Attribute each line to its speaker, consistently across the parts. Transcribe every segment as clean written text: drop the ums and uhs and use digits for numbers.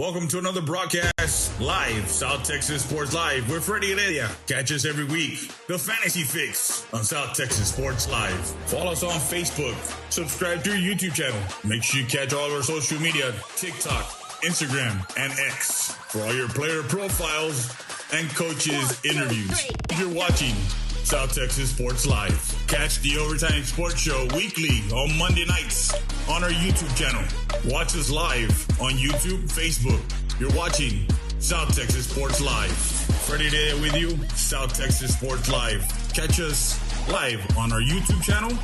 Speaker 1: Welcome to another broadcast live, South Texas Sports Live with Freddie Heredia. Catch us every week, The Fantasy Fix on South Texas Sports Live. Follow us on Facebook. Subscribe to our YouTube channel. Make sure you catch all of our social media, TikTok, Instagram, and X for all your player profiles and coaches interviews. If you're watching South Texas Sports Live, catch the Overtime Sports Show weekly on Monday nights on our YouTube channel. Watch us live on YouTube, Facebook. You're watching South Texas Sports Live. Freddie Day with you, South Texas Sports Live. Catch us live on our YouTube channel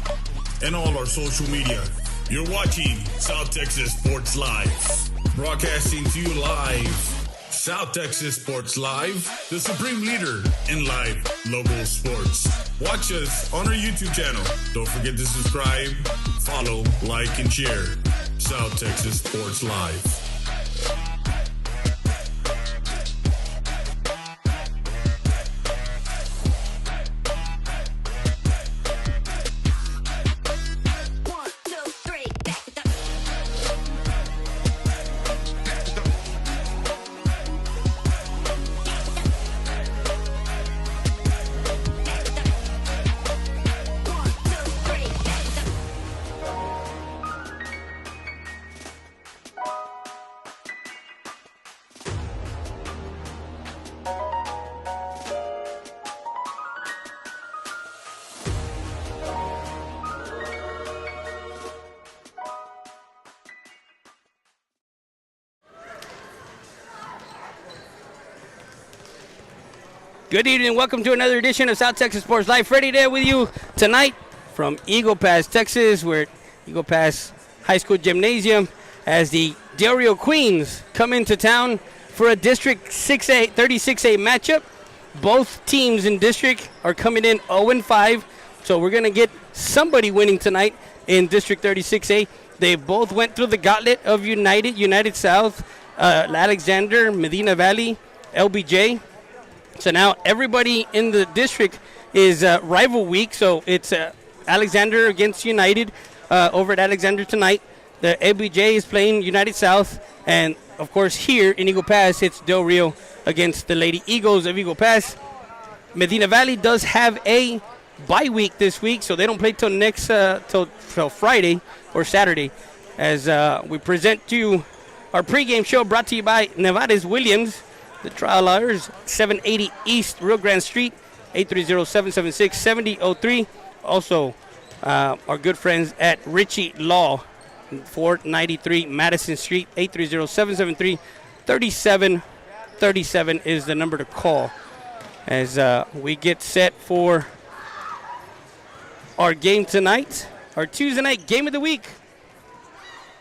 Speaker 1: and all our social media. You're watching South Texas Sports Live. Broadcasting to you live, South Texas Sports Live, the supreme leader in live local sports. Watch us on our YouTube channel. Don't forget to subscribe, follow, like, and share. South Texas Sports Live.
Speaker 2: Good evening. Welcome to another edition of South Texas Sports Live. Freddie there with you tonight from Eagle Pass, Texas. We're at Eagle Pass High School Gymnasium as the Del Rio Queens come into town for a District 6A, 36A matchup. Both teams in District are coming in 0-5, so we're going to get somebody winning tonight in District 36A. They both went through the gauntlet of United South, Alexander, Medina Valley, LBJ. So now everybody in the district is rival week. So it's Alexander against United over at Alexander tonight. The LBJ is playing United South. And, of course, here in Eagle Pass, it's Del Rio against the Lady Eagles of Eagle Pass. Medina Valley does have a bye week this week, so they don't play till next till Friday or Saturday. As we present to you our pregame show brought to you by Nevada's Williams. The trial lawyers, 780 East Rio Grande Street, 830-776-7003. Also, our good friends at Ritchie Law, 493 Madison Street, 830-773-3737 is the number to call. As we get set for our game tonight, our Tuesday night game of the week,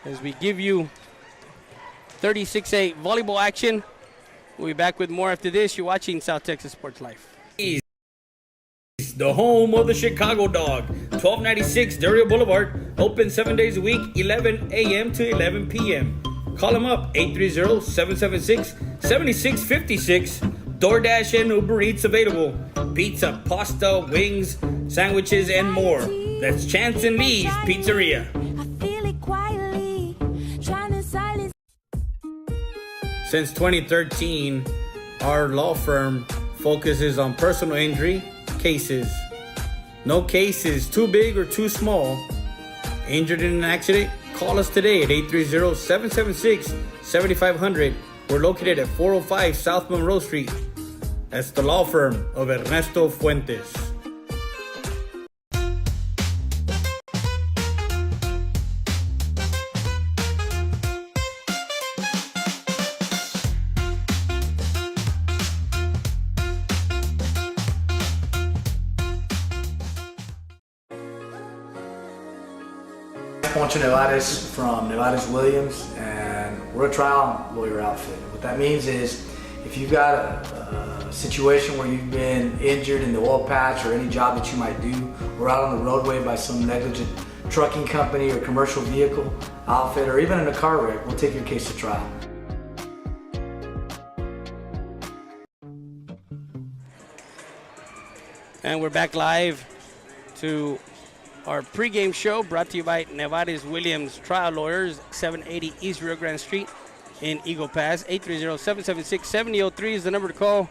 Speaker 2: as we give you 36A volleyball action. We'll be back with more after this. You're watching South Texas Sports Live.
Speaker 3: The home of the Chicago Dog, 1296 Del Rio Boulevard, open 7 days a week, 11 a.m. to 11 p.m. Call them up, 830-776-7656. DoorDash and Uber Eats available. Pizza, pasta, wings, sandwiches, and more. That's Chance and Lee's Pizzeria. Since 2013, our law firm focuses on personal injury cases. No case is too big or too small. Injured in an accident? Call us today at 830-776-7500. We're located at 405 South Monroe Street. That's the law firm of Ernesto Fuentes.
Speaker 4: Poncho Nevares from Nevares Williams, and we're a trial lawyer outfit. What that means is if you've got a situation where you've been injured in the oil patch or any job that you might do, or out on the roadway by some negligent trucking company or commercial vehicle outfit, or even in a car wreck, we'll take your case to trial.
Speaker 2: And we're back live to our pregame show brought to you by Nevada's Williams Trial Lawyers, 780 East Rio Grande Street, in Eagle Pass. 830-776-7003 is the number to call,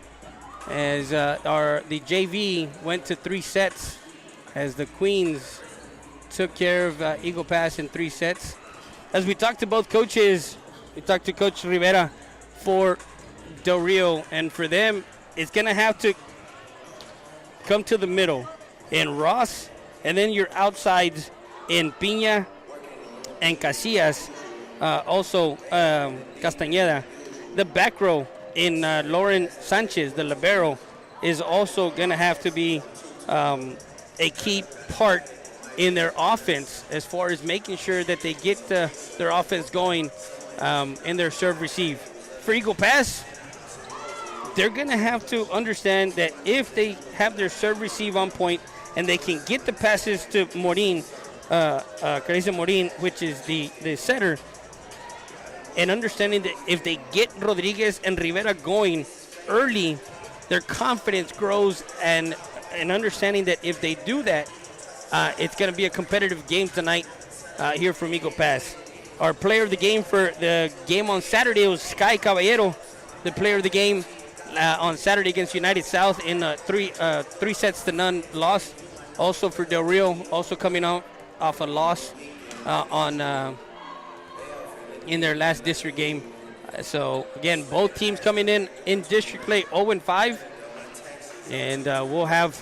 Speaker 2: as the JV went to 3 sets as the Queens took care of Eagle Pass in 3 sets. As we talked to both coaches, we talked to Coach Rivera for Del Rio, and for them, it's going to have to come to the middle in Ross, and then your outsides in Piña and Casillas, also Castañeda. The back row in Lauren Sanchez, the libero, is also going to have to be a key part in their offense as far as making sure that they get their offense going in their serve receive. For Eagle Pass, they're going to have to understand that if they have their serve receive on point and they can get the passes to Morin, Carissa Morin, which is the setter, and understanding that if they get Rodriguez and Rivera going early, their confidence grows, and understanding that if they do that, it's going to be a competitive game tonight here from Eagle Pass. Our player of the game for the game on Saturday was Sky Caballero, the player of the game on Saturday against United South in a 3-0 loss. Also for Del Rio, also coming out off a loss in their last district game. So again, both teams coming in district play 0-5, and we'll have,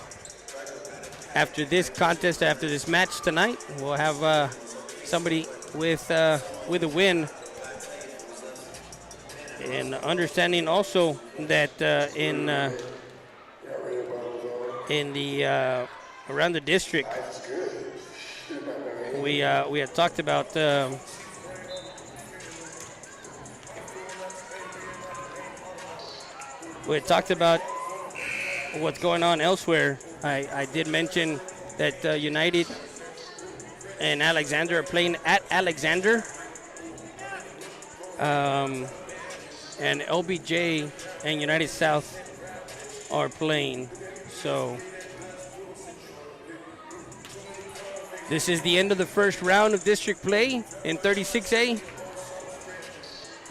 Speaker 2: after this contest, after this match tonight, we'll have somebody with a win. And understanding also that in the around the district, we had talked about what's going on elsewhere. I did mention that United and Alexander are playing at Alexander. And LBJ and United South are playing. So this is the end of the first round of district play in 36A.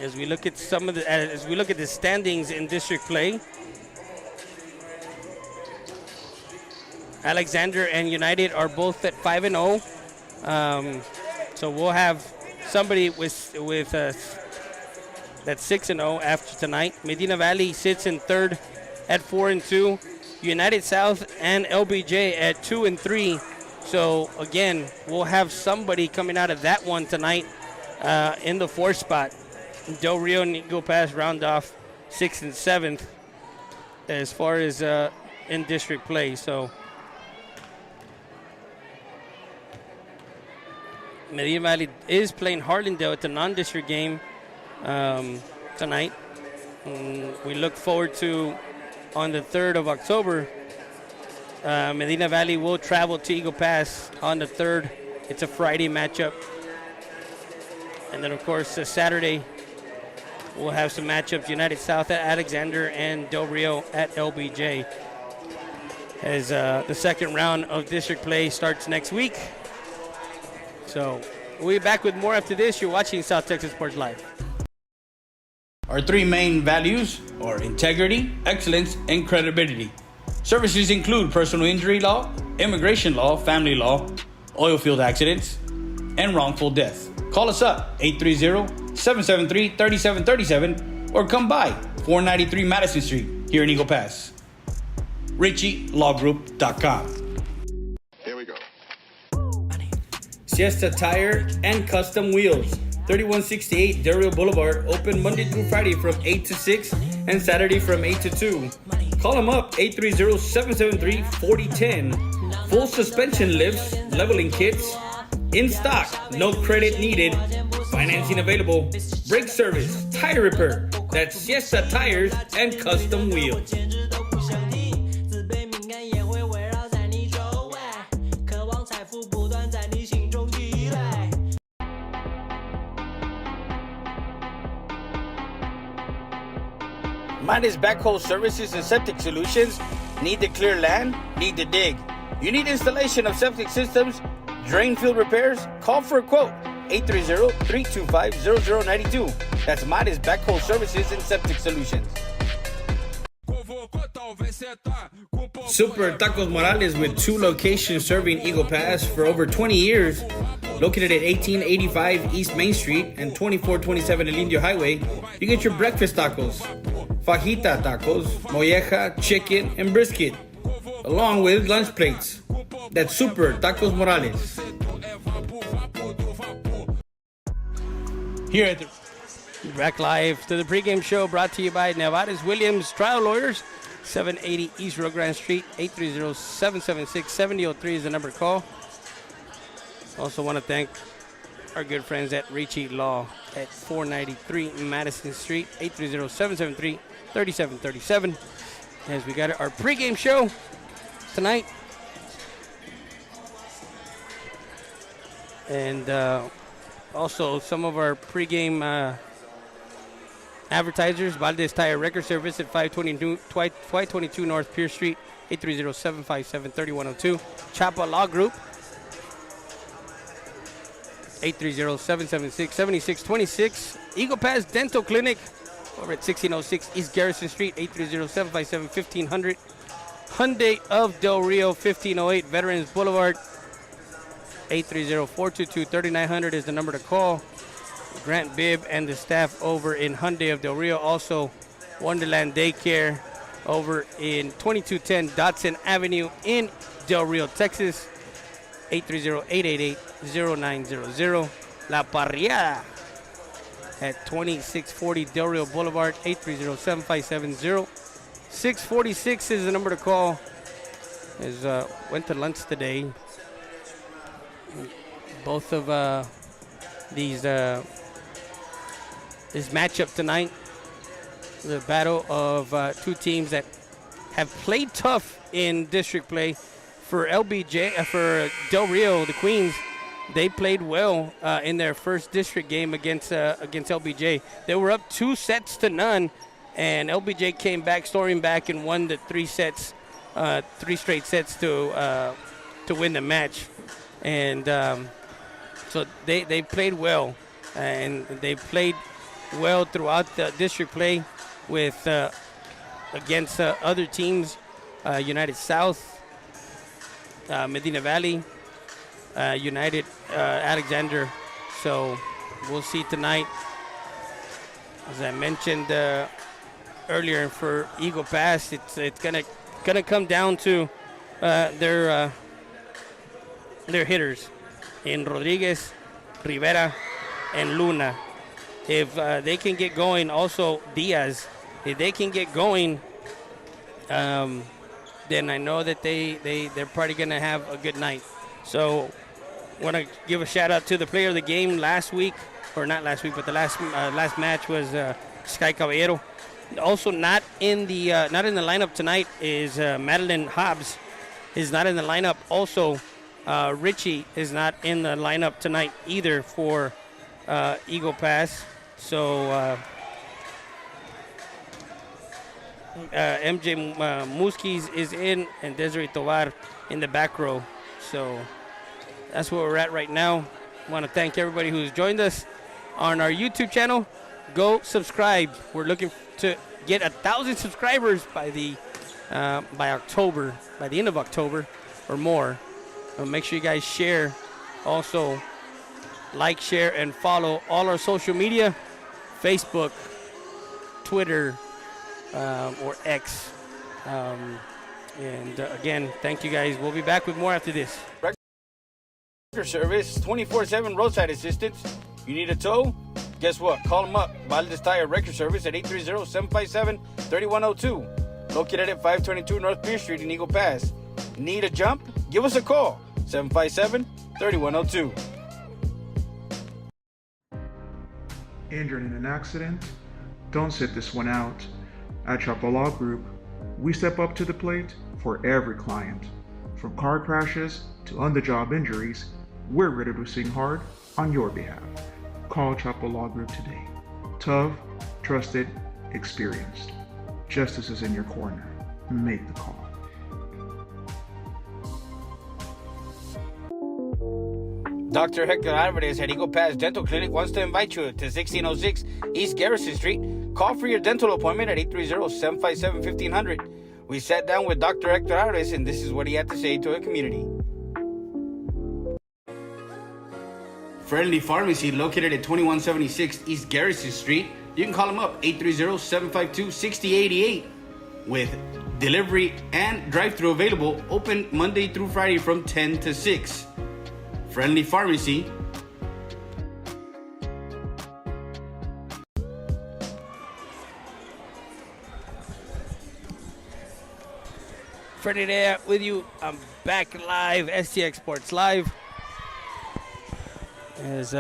Speaker 2: As we look at the standings in district play, Alexander and United are both at 5-0. So we'll have somebody with that's 6-0 after tonight. Medina Valley sits in third at 4-2. United South and LBJ at 2-3. So again, we'll have somebody coming out of that one tonight in the 4th spot. Del Rio and Eagle Pass round off 6th and 7th as far as in district play. So Medina Valley is playing Harlandale at the non-district game tonight. We look forward to, on the 3rd of October, Medina Valley will travel to Eagle Pass on the 3rd. It's a Friday matchup. And then, of course, Saturday, we'll have some matchups. United South at Alexander and Del Rio at LBJ. As the second round of district play starts next week. So we'll be back with more after this. You're watching South Texas Sports Live. Our 3 main values are integrity, excellence, and credibility. Services include personal injury law, immigration law, family law, oil field accidents, and wrongful death. Call us up, 830-773-3737, or come by 493 Madison Street here in Eagle Pass. RichieLawGroup.com.
Speaker 5: Here we go.
Speaker 3: Siesta Tire and Custom Wheels, 3168 Del Rio Boulevard, open Monday through Friday from 8 to 6 and Saturday from 8 to 2. Call them up, 830-773-4010. Full suspension lifts, leveling kits, in stock, no credit needed, financing available, brake service, tire repair. That's Siesta Tires and Custom Wheels. Midas Backhoe Services and Septic Solutions. Need to clear land? Need to dig? You need installation of septic systems? Drain field repairs? Call for a quote.
Speaker 2: 830-325-0092. That's Mares Backhoe Services and Septic Solutions.
Speaker 3: Super Tacos Morales, with 2 locations serving Eagle Pass for over 20 years, located at 1885 East Main Street and 2427 El Indio Highway. You get your breakfast tacos, fajita tacos, molleja, chicken, and brisket, along with lunch plates. That's Super Tacos Morales.
Speaker 2: Here at the back live to the pregame show, brought to you by Nevares Williams Trial Lawyers, 780 East Rio Grande Street, 830-776-7003 is the number to call. Also want to thank our good friends at Ricci Law at 493 Madison Street, 830-773-3737. As we got our pregame show tonight. And also some of our pregame advertisers: Valdez Tire Record Service at 522 North Pierce Street, 830-757-3102. Chapa Law Group, 830-776-7626. Eagle Pass Dental Clinic over at 1606 East Garrison Street, 830-757-1500. Hyundai of Del Rio, 1508 Veterans Boulevard, 830-422-3900 is the number to call. Grant Bibb and the staff over in Hyundai of Del Rio. Also, Wonderland Daycare over in 2210 Dodson Avenue in Del Rio, Texas, 830-888-0900. La Parrillada at 2640 Del Rio Boulevard, 830-757-0646 is the number to call. Went to lunch today. Both of this matchup tonight, the battle of 2 teams that have played tough in district play. For LBJ, for Del Rio, the Queens, they played well in their first district game against LBJ. They were up 2-0, and LBJ came back, storming back, and won the 3 straight sets to win the match. And so they played well, and they played well throughout the district play with against other teams, United South, Medina Valley, United Alexander. So we'll see tonight. As I mentioned earlier, for Eagle Pass, it's gonna come down to their hitters in Rodriguez, Rivera, and Luna. If they can get going, also Diaz, if they can get going, then I know that they're probably going to have a good night. So want to give a shout out to the player of the game last week, or not last week, but the last match was Sky Caballero. Also not in the lineup tonight is Madeline Hobbs is not in the lineup. Also, Richie is not in the lineup tonight either for Eagle Pass. So MJ Muskis is in, and Desiree Tovar in the back row. So that's where we're at right now. I want to thank everybody who's joined us on our YouTube channel. Go subscribe. We're looking to get 1,000 subscribers by the October, by the end of October or more. Make sure you guys share. Also, like, share, and follow all our social media: Facebook, Twitter, or X. And again, thank you guys. We'll be back with more after this. Record service, 24/7 roadside assistance. You need a tow? Guess what? Call them up. Valdez Tire Record Service at 830-757-3102. Located at 522 North Pierce Street in Eagle Pass. Need a jump? Give us a call. 757-3102.
Speaker 5: Injured in an accident? Don't sit this one out. At Chapa Law Group, we step up to the plate for every client. From car crashes to on-the-job injuries, we're ready to sing hard on your behalf. Call Chapa Law Group today. Tough, trusted, experienced. Justice is in your corner. Make the call.
Speaker 2: Dr. Hector Alvarez at Eagle Pass Dental Clinic wants to invite you to 1606 East Garrison Street. Call for your dental appointment at 830-757-1500. We sat down with Dr. Hector Alvarez, and this is what he had to say to the community. Friendly Pharmacy, located at 2176 East Garrison Street. You can call them up, 830-752-6088. With delivery and drive-thru available, open Monday through Friday from 10 to 6. Friendly Pharmacy. Friday there with you. I'm back live, STX Sports Live. As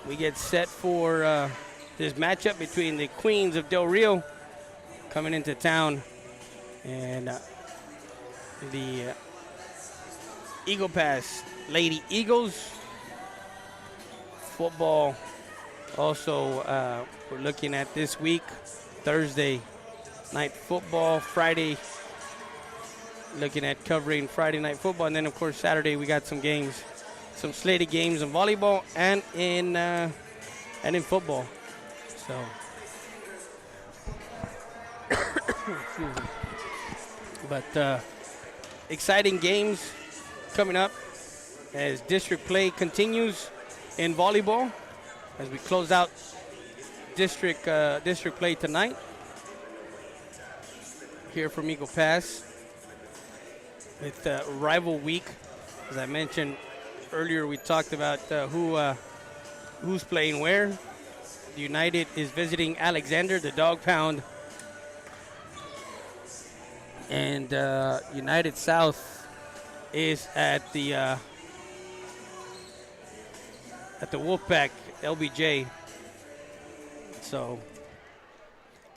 Speaker 2: we get set for this matchup between the Queens of Del Rio coming into town and the Eagle Pass Lady Eagles. Football also we're looking at this week. Thursday night football, Friday looking at covering Friday night football, and then of course Saturday we got some games, some slated games in volleyball and in football. So excuse me. But exciting games coming up as district play continues in volleyball as we close out district play tonight here from Eagle Pass with rival week. As I mentioned earlier, we talked about who's playing where. The United is visiting Alexander, the Dog Pound, and United South is at the Wolfpack LBJ. So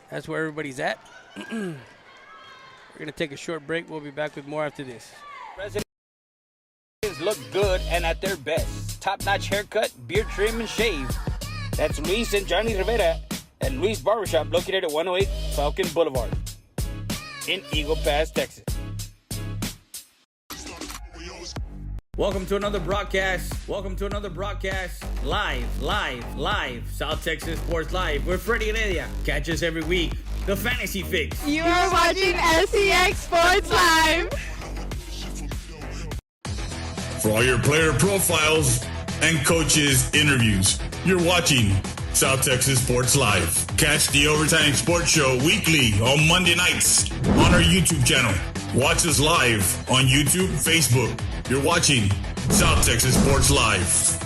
Speaker 2: that's where everybody's at. We're going to take a short break. We'll be back with more after this. Residents look good and at their best. Top-notch haircut, beard trim, and shave. That's Luis and Johnny Rivera at Luis Barbershop, located at 108 Falcon Boulevard in Eagle Pass, Texas. Welcome to another broadcast. Live. South Texas Sports Live. We're Freddie Heredia. Catch us every week. The Fantasy Fix.
Speaker 6: You are watching STX Sports Live.
Speaker 1: For all your player profiles and coaches interviews, you're watching South Texas Sports Live. Catch the Overtime Sports Show weekly on Monday nights on our YouTube channel. Watch us live on YouTube, Facebook. You're watching South Texas Sports Live.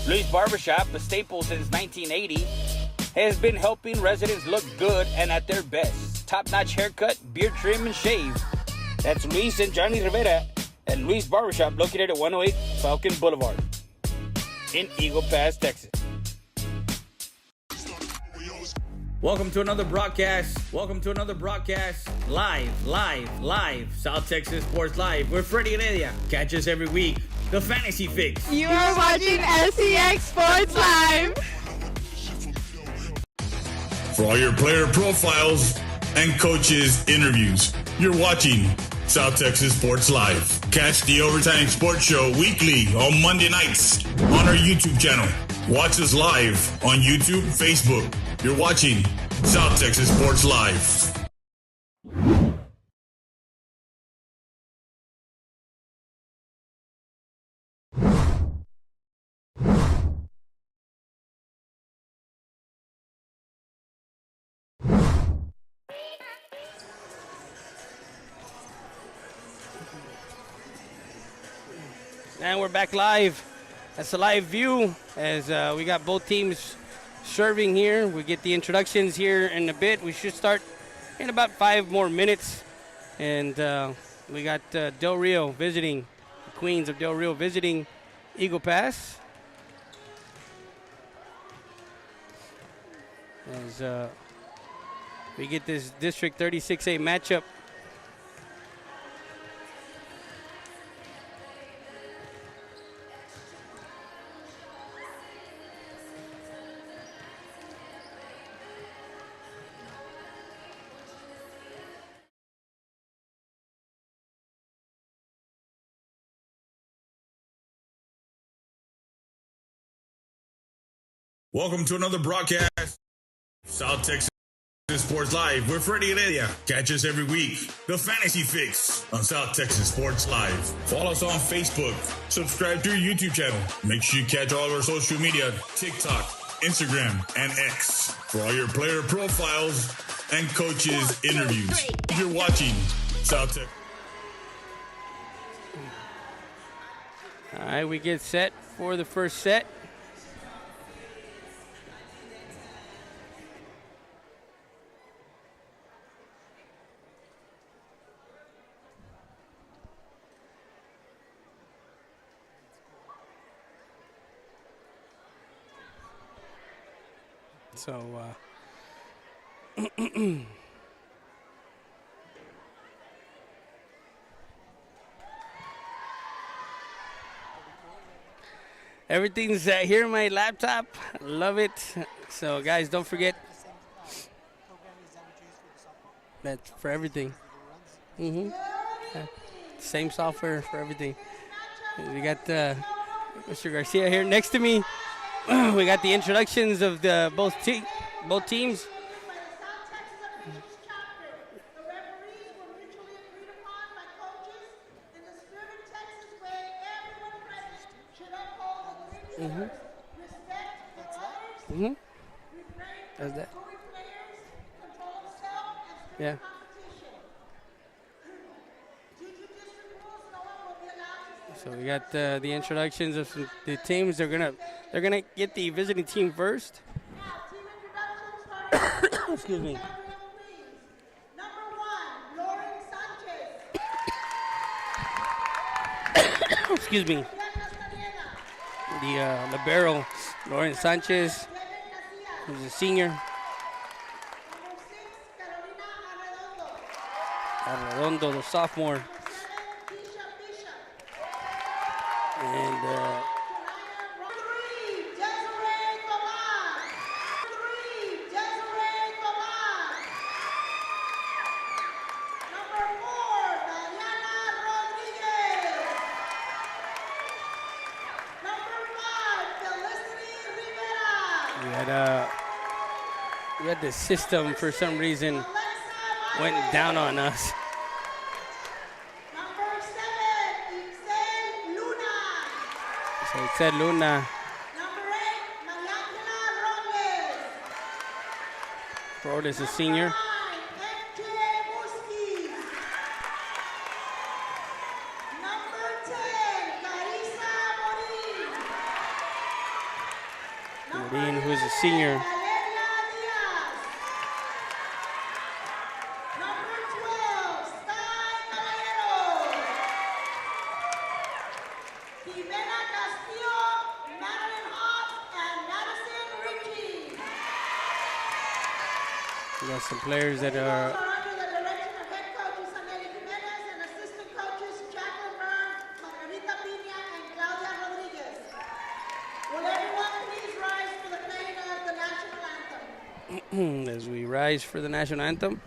Speaker 2: Luis Barbershop, a staple since 1980, has been helping residents look good and at their best. Top-notch haircut, beard trim, and shave. That's Luis and Johnny Rivera at Luis Barbershop, located at 108 Falcon Boulevard in Eagle Pass, Texas. Welcome to another broadcast. Live. South Texas Sports Live. We're Freddie Heredia. Catch us every week. The Fantasy Fix.
Speaker 6: You are watching STX Sports Live.
Speaker 1: For all your player profiles and coaches interviews, you're watching South Texas Sports Live. Catch the Overtime Sports Show weekly on Monday nights on our YouTube channel. Watch us live on YouTube, Facebook. You're watching South Texas Sports Live.
Speaker 2: And we're back live. That's a live view as we got both teams serving here. We get the introductions here in a bit. We should start in about 5 more minutes. And we got Del Rio visiting, the Queens of Del Rio visiting Eagle Pass. As we get this District 36A matchup.
Speaker 1: Welcome to another broadcast, South Texas Sports Live with Freddie Heredia. Catch us every week, The Fantasy Fix on South Texas Sports Live. Follow us on Facebook. Subscribe to our YouTube channel. Make sure you catch all of our social media, TikTok, Instagram, and X for all your player profiles and coaches interviews. You're watching South Texas.
Speaker 2: All right, we get set for the first set. So, everything's here on my laptop. Love it. So, guys, don't forget. That's for everything. Same software for everything. We got Mr. Garcia here next to me. We got the introductions of the both teams. How's that? Yeah. So we got the introductions of the teams. They're gonna get the visiting team first. Excuse me.
Speaker 7: Number 1, Lauren Sanchez.
Speaker 2: Excuse me. The libero, Lawrence Sanchez, who's a senior.
Speaker 7: Number 6, Carolina
Speaker 2: Arredondo, the sophomore.
Speaker 7: 7, Keisha Bishop.
Speaker 2: And
Speaker 7: 3, Desiree Tomas. 3, Desiree Tomas. Number 4, Diana Rodriguez. Number 5, Felicity Rivera.
Speaker 2: we had the system for some reason
Speaker 7: Alexa
Speaker 2: went
Speaker 7: Valdez.
Speaker 2: down on us.
Speaker 7: Number 7, Itzel Luna.
Speaker 2: So it said Luna.
Speaker 7: Number 8, Mariangela Robles.
Speaker 2: Ford is a senior.
Speaker 7: 9, MJ Muski. Number 10, Carissa Morin.
Speaker 2: Morin, who is a senior.
Speaker 7: Valeria Diaz. Number 12, Sky Caballero. Jimena Castillo, Madeline Hobbs, and Madison Ritchie.
Speaker 2: We got some players that
Speaker 7: Are
Speaker 2: are
Speaker 7: under the direction of head coaches Anely Jimenez and assistant coaches Jacqueline Byrne, Margarita Pina, and Claudia Rodriguez. Will everyone please rise for the playing of the national anthem?
Speaker 2: as we rise for the national anthem.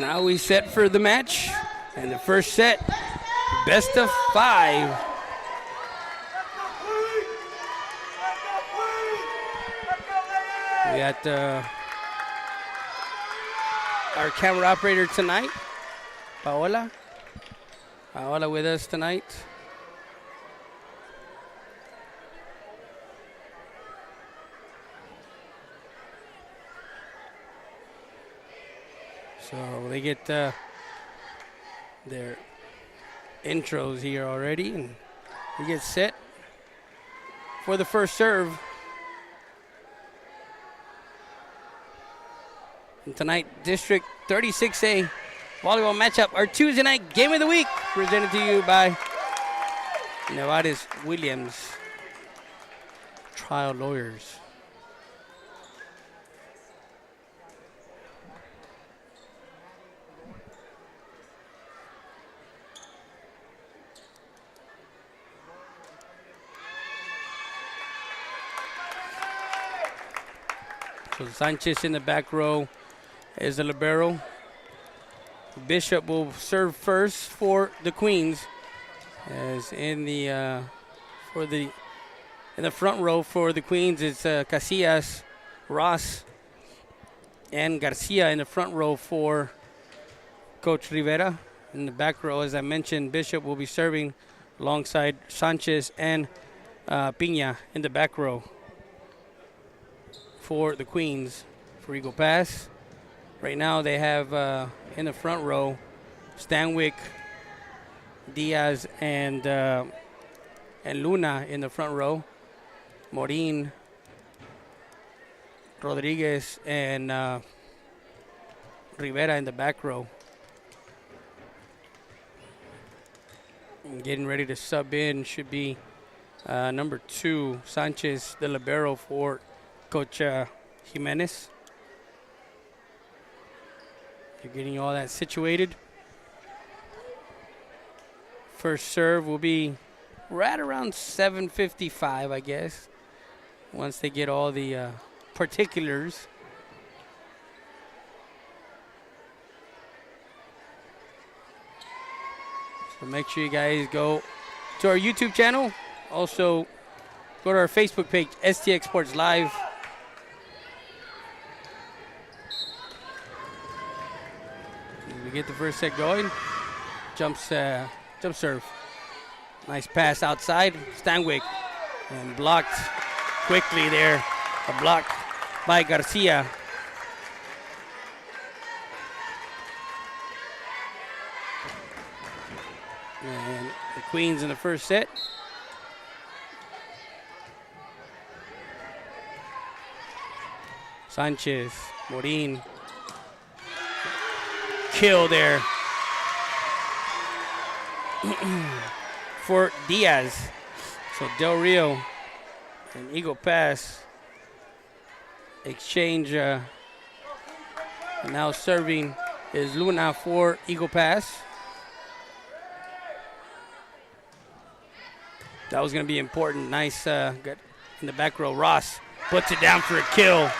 Speaker 2: Now we set for the match. And the first set, best of 5. We got our camera operator tonight, Paola. Paola with us tonight. So they get their intros here already, and we get set for the first serve. And tonight, District 36A volleyball matchup, our Tuesday night game of the week, presented to you by Nevares Williams Trial Lawyers. So Sanchez in the back row is the libero. Bishop will serve first for the Queens, as in the front row for the Queens it's Casillas, Ross, and Garcia in the front row for Coach Rivera. In the back row, as I mentioned, Bishop will be serving alongside Sanchez and Pina in the back row for the Queens for Eagle Pass. Right now they have in the front row Stanwyck, Diaz, and Luna in the front row. Morin, Rodriguez, and Rivera in the back row. And getting ready to sub in should be number 2, Sanchez, the libero for Coach Jimenez. You're getting all that situated. First serve will be right around 7:55, I guess, once they get all the particulars. So make sure you guys go to our YouTube channel. Also, go to our Facebook page, STX Sports Live. We get the first set going. Jump serve. Nice pass outside. Stanwyck. And blocked quickly there. A block by Garcia. And the Queens in the first set. Sanchez, Morin. Kill there for Diaz. So Del Rio and Eagle Pass exchange. And now serving is Luna for Eagle Pass. That was going to be important. Nice good in the back row. Ross puts it down for a kill.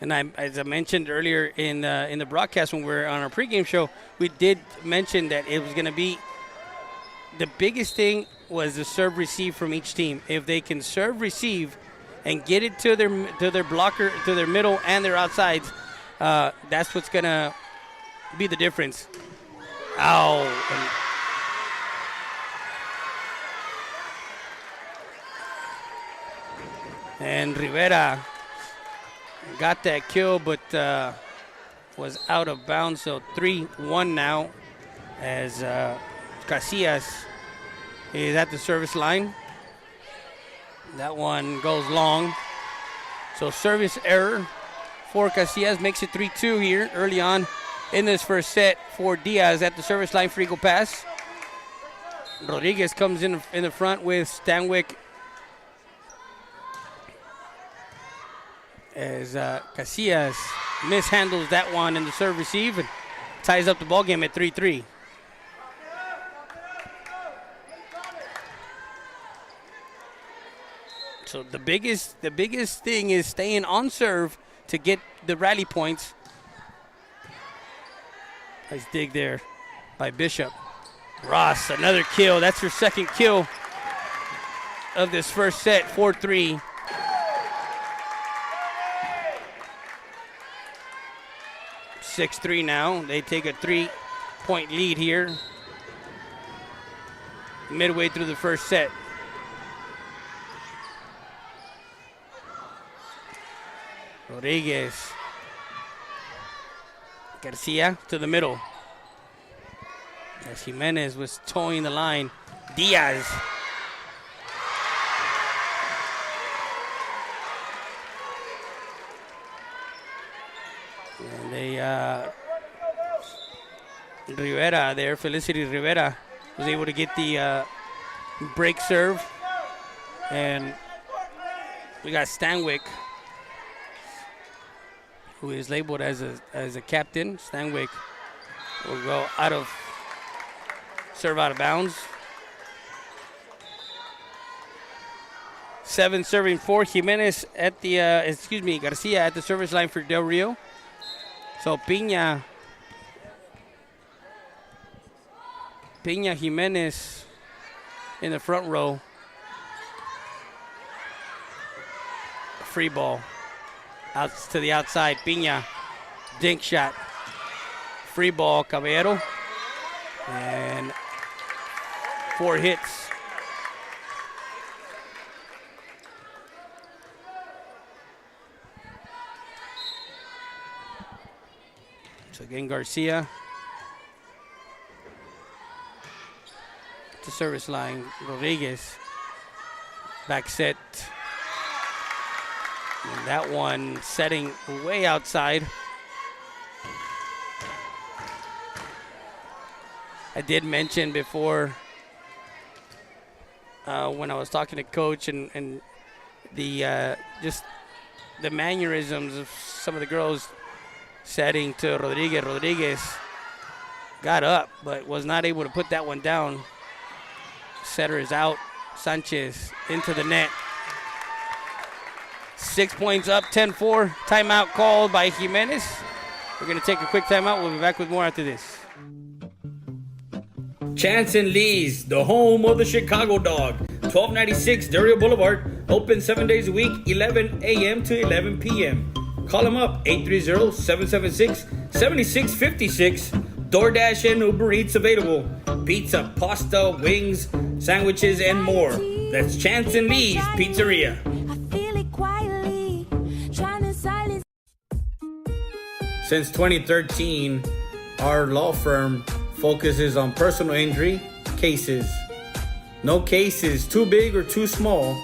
Speaker 2: And as I mentioned earlier in the broadcast when we were on our pregame show, we did mention that it was going to be the biggest thing was the serve receive from each team. If they can serve receive and get it to their blocker, to their middle and their outsides, that's what's going to be the difference. Ow. And Rivera got that kill, but was out of bounds. So 3-1 now as Casillas is at the service line. That one goes long. So service error for Casillas makes it 3-2 here early on in this first set for Diaz at the service line for Eagle Pass. Rodriguez comes in the front with Stanwyck as Casillas mishandles that one in the serve receive and ties up the ball game at 3-3. So the biggest thing is staying on serve to get the rally points. Nice dig there by Bishop. Ross, another kill. That's her second kill of this first set, 4-3. (6-3) now. They take a 3-point lead here midway through the first set. Rodriguez. Garcia to the middle. As Jimenez was towing the line. Diaz. And they, Rivera there, Felicity Rivera, was able to get the break serve. And we got Stanwyck, who is labeled as a captain. Stanwyck will go serve out of bounds. 7 serving 4. Jimenez at the, Garcia at the service line for Del Rio. So Piña, Jimenez in the front row. Free ball. Out to the outside, Piña, dink shot. Free ball, Caballero. And 4 hits. So again, Garcia. To service line, Rodriguez. Back set. And that one setting way outside. I did mention before when I was talking to Coach and the just the mannerisms of some of the girls setting to Rodriguez. Rodriguez got up but was not able to put that one down. Setter is out. Sanchez into the net. 6 points up, 10-4. Timeout called by Jimenez. We're going to take a quick timeout. We'll be back with more after this.
Speaker 3: Chance and Lee's, the home of the Chicago Dog. 1296 Dario Boulevard. Open 7 days a week, 11 a.m. to 11 p.m. Call them up, 830-776-7656. DoorDash and Uber Eats available. Pizza, pasta, wings, sandwiches, and more. That's Chance and Lee's Pizzeria. Since 2013, our law firm focuses on personal injury cases. No case is too big or too small.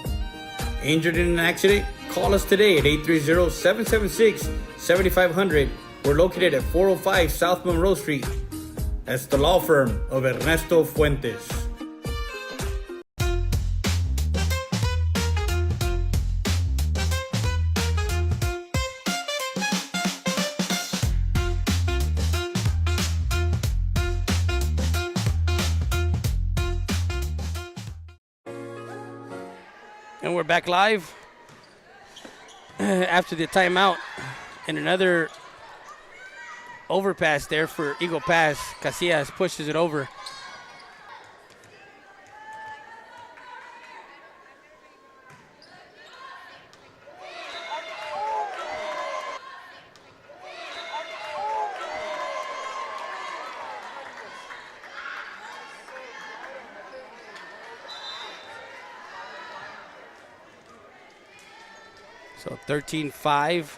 Speaker 3: Injured in an accident? Call us today at 830-776-7500. We're located at 405 South Monroe Street. That's the law firm of Ernesto Fuentes.
Speaker 2: And we're back live after the timeout. And another overpass there for Eagle Pass. Casillas pushes it over. So 13-5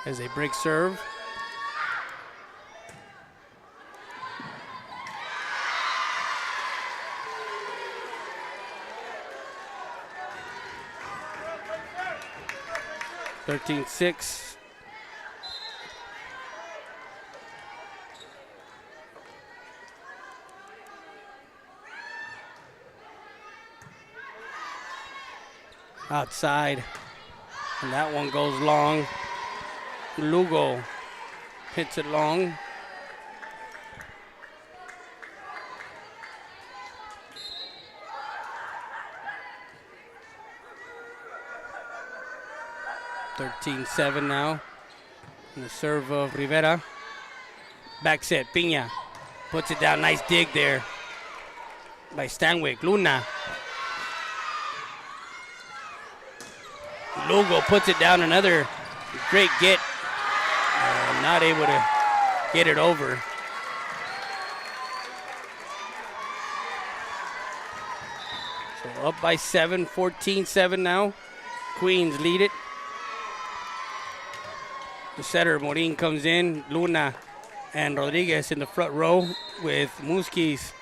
Speaker 2: as they break serve. (13-6). Outside, and that one goes long. Lugo hits it long. 13-7 now. And the serve of Rivera. Back set, Pina puts it down. Nice dig there by Stanwyck. Luna. Lugo puts it down. Another great get. Not able to get it over. So up by 7, 14-7 now. Queens lead it. The setter, Morin, comes in. Luna and Rodriguez in the front row with Muskis,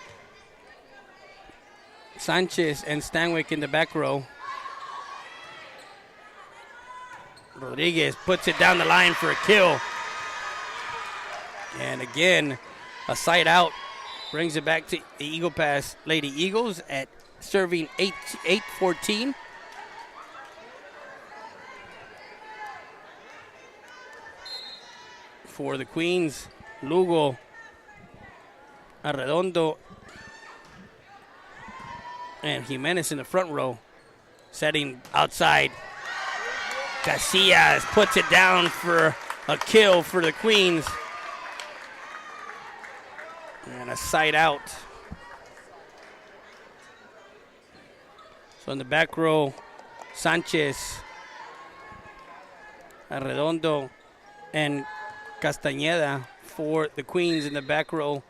Speaker 2: Sanchez, and Stanwyck in the back row. Rodriguez puts it down the line for a kill. And again, a side out brings it back to the Eagle Pass Lady Eagles at serving 8-14. For the Queens, Lugo, Arredondo, and Jimenez in the front row, setting outside. Casillas puts it down for a kill for the Queens. And a side out. So in the back row, Sanchez, Arredondo, and Castañeda for the Queens in the back row.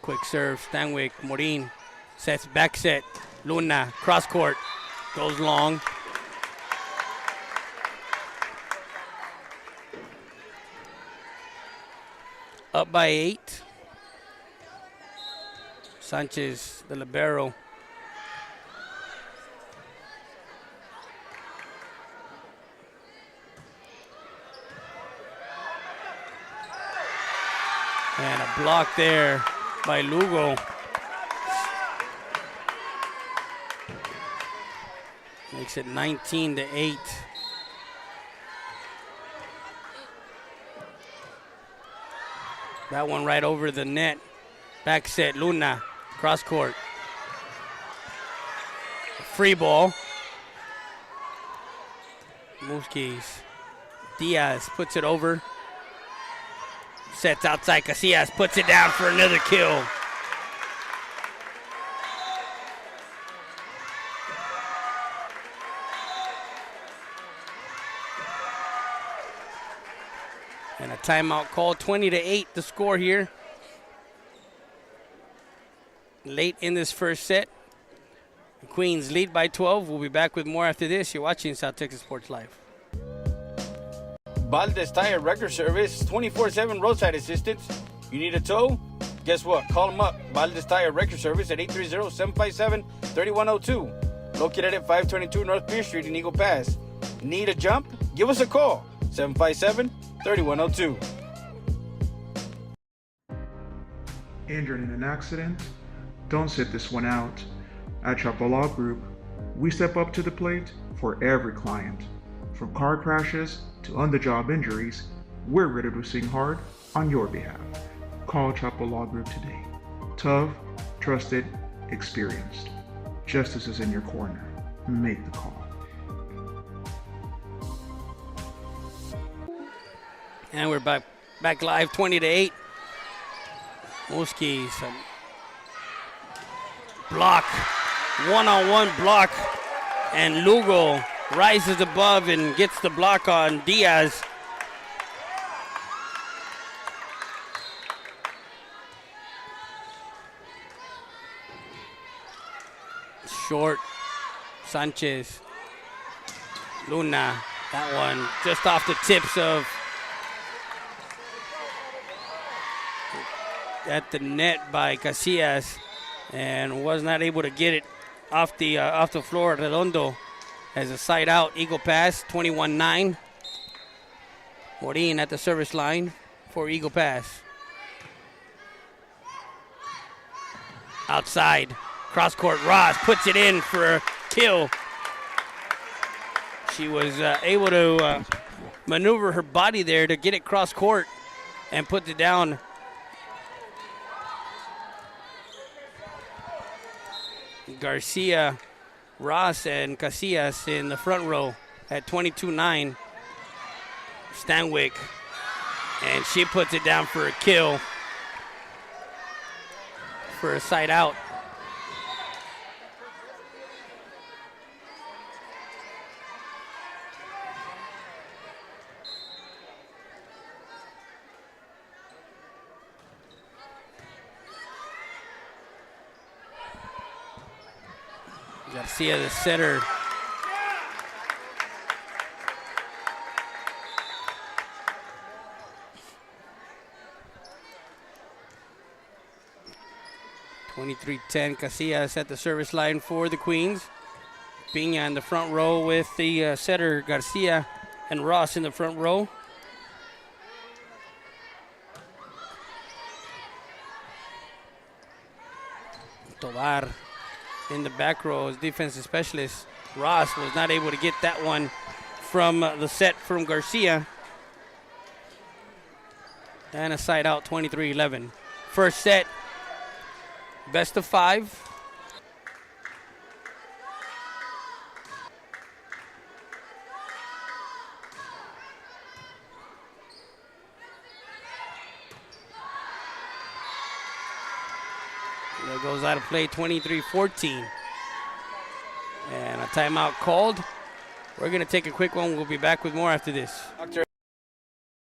Speaker 2: Quick serve, Stanwyck, Morin sets back set. Luna, cross court, goes long. Up by 8. Sanchez, the libero. And a block there by Lugo. Makes it 19-8. That one right over the net. Back set, Luna, cross court. Free ball. Muskis. Diaz puts it over. Sets outside, Casillas puts it down for another kill. And a timeout call, 20-8 the score here. Late in this first set. The Queens lead by 12. We'll be back with more after this. You're watching South Texas Sports Live. Valdez Tire Record Service, 24/7 roadside assistance. You need a tow? Guess what? Call them up. Valdez Tire Record Service at 830-757-3102. Located at 522 North Pierce Street in Eagle Pass. Need a jump? Give us a call. 757-3102.
Speaker 5: Injured in an accident? Don't sit this one out. At Chapo Law Group, we step up to the plate for every client. From car crashes to on-the-job injuries, we're ready to sing hard on your behalf. Call Chapo Law Group today. Tough, trusted, experienced. Justice is in your corner. Make the call.
Speaker 2: And we're back live, 20-8. Muskis, block, one-on-one block, and Lugo rises above and gets the block on Diaz. Short, Sanchez, Luna, that one just off the tips of at the net by Casillas, and was not able to get it off the floor. Redondo has a side out. Eagle Pass, 21-9. Morin at the service line for Eagle Pass. Outside, cross court. Ross puts it in for a kill. She was able to maneuver her body there to get it cross court and put it down. Garcia Ross and Casillas in the front row at 22-9. Stanwyck, and she puts it down for a kill for a side out. Garcia, the setter. (23-10) Casillas at the service line for the Queens. Pina in the front row with the setter Garcia, and Ross in the front row. Tovar in the back row as defensive specialist. Ross was not able to get that one from the set from Garcia. And a side out, 23-11. First set, best of 5. That goes out of play, 23-14. And a timeout called. We're going to take a quick one. We'll be back with more after this. Dr.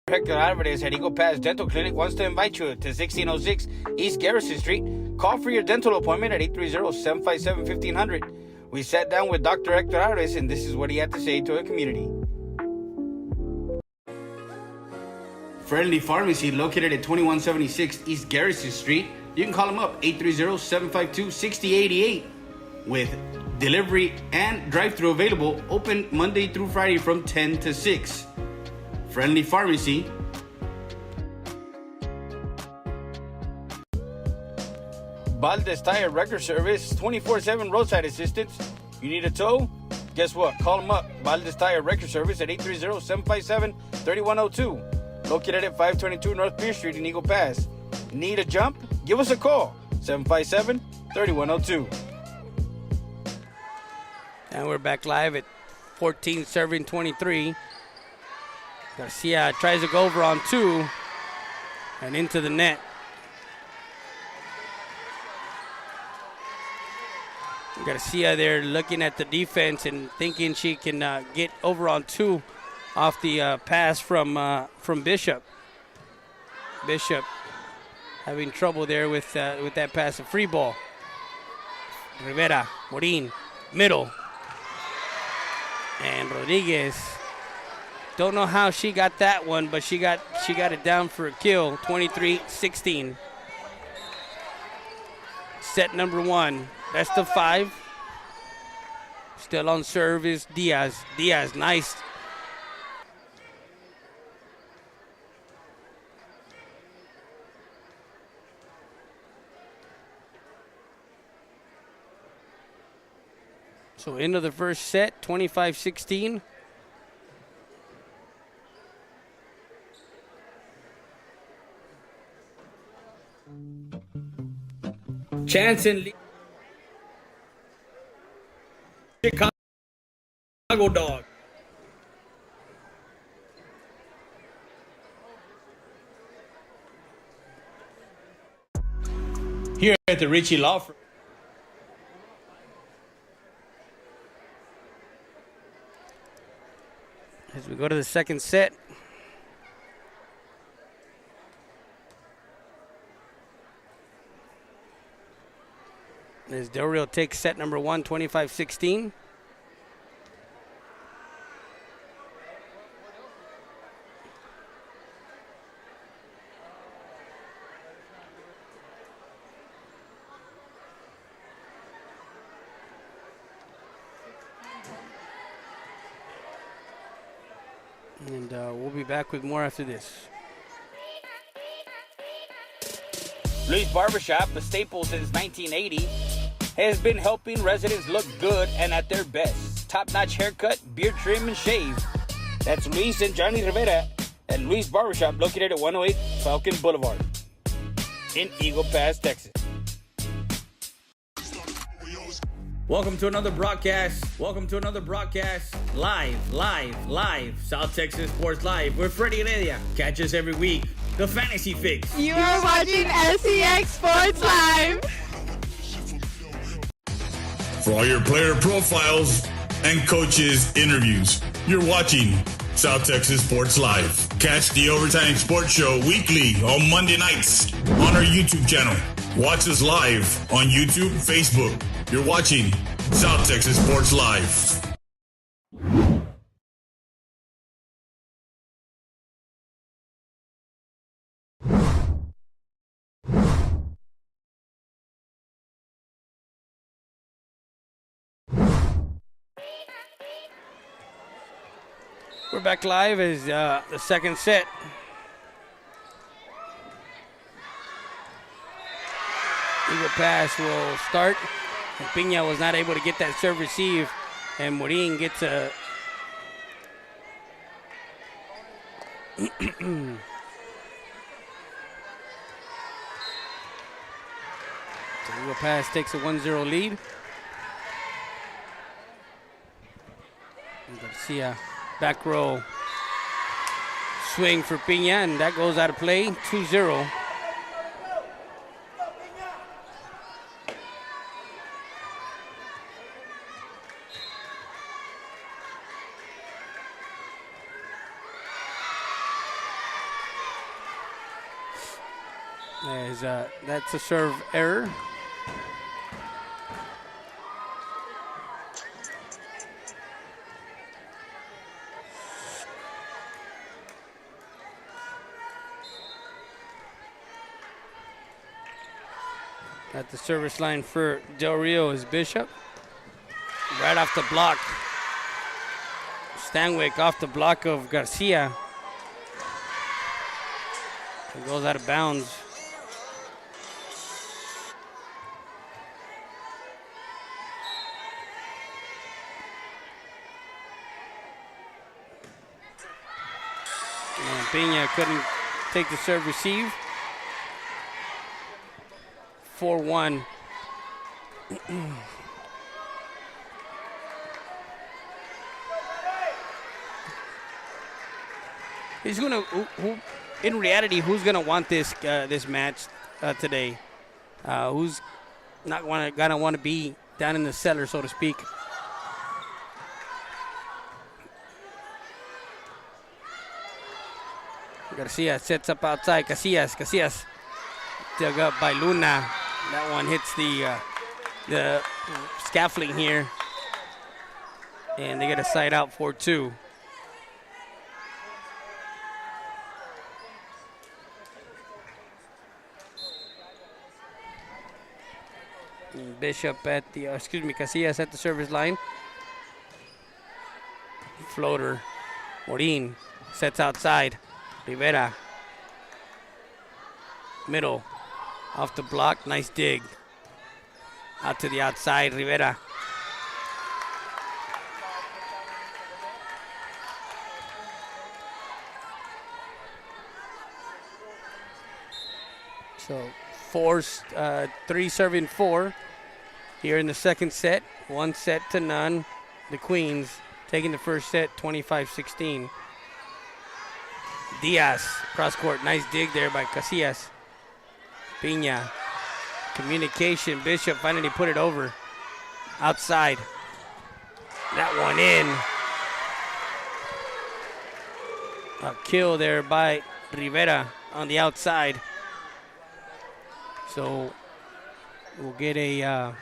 Speaker 2: Hector Alvarez at Eagle Pass Dental Clinic wants to invite you to 1606 East Garrison Street. Call for your dental appointment at 830-757-1500. We sat down with Dr. Hector Alvarez, and this is what he had to say to the community. Friendly Pharmacy, located at 2176 East Garrison Street. You can call them up, 830-752-6088. With delivery and drive-thru available, open Monday through Friday from 10 to 6. Friendly Pharmacy. Valdez Tire Record Service, 24/7 roadside assistance. You need a tow? Guess what? Call them up. Valdez Tire Record Service at 830-757-3102. Located at 522 North Pierce Street in Eagle Pass. Need a jump? Give us a call, 757-3102. And we're back live at 14-23. Garcia tries to go over on 2 and into the net. Garcia there looking at the defense and thinking she can get over on 2 off the pass from Bishop. Bishop having trouble there with that pass, a free ball. Rivera, Morin, middle. And Rodriguez, don't know how she got that one, but she got it down for a kill, 23-16. Set number 1, best of 5. Still on serve is Diaz. Diaz, nice. So into the first set, 25-16.
Speaker 3: Chance and Chicago Dog. Here at the Ritchie Law Firm.
Speaker 2: As we go to the second set. As Del Rio takes set number 1, 25-16. And we'll be back with more after this. Luis Barbershop, a staple since 1980, has been helping residents look good and at their best. Top-notch haircut, beard trim, and shave. That's Luis and Johnny Rivera at Luis Barbershop, located at 108 Falcon Boulevard in Eagle Pass, Texas.
Speaker 3: Welcome to another broadcast. Live. South Texas Sports Live with Freddie Heredia. Catch us every week. The Fantasy Fix.
Speaker 6: You are watching SCX Sports Live.
Speaker 1: For all your player profiles and coaches interviews, you're watching South Texas Sports Live. Catch the Overtime Sports Show weekly on Monday nights on our YouTube channel. Watch us live on YouTube, Facebook. You're watching South Texas Sports Live.
Speaker 2: We're back live as the second set. Eagle Pass will start. Pina was not able to get that serve receive, and Morin gets a Eagle Pass takes a 1-0 lead. And Garcia, back row. Swing for Pina, and that goes out of play, 2-0. That's a serve error. At the service line for Del Rio is Bishop. Right off the block. Stanwyck off the block of Garcia. It goes out of bounds. Pena couldn't take the serve receive. 4-1. He's gonna. In reality, who's gonna want this this match today? Who's not gonna want to be down in the cellar, so to speak? Garcia sets up outside. Casillas dug up by Luna. That one hits the scaffolding here, and they get a side out 4-2. Bishop at the Casillas at the service line. Floater. Morin sets outside. Rivera, middle, off the block, nice dig. Out to the outside, Rivera. So 3 serving 4 here in the second set. 1 set to none. The Queens taking the first set 25-16. Diaz, cross court, nice dig there by Casillas. Pina, communication, Bishop finally put it over. Outside. That one in. A kill there by Rivera on the outside. So we'll get a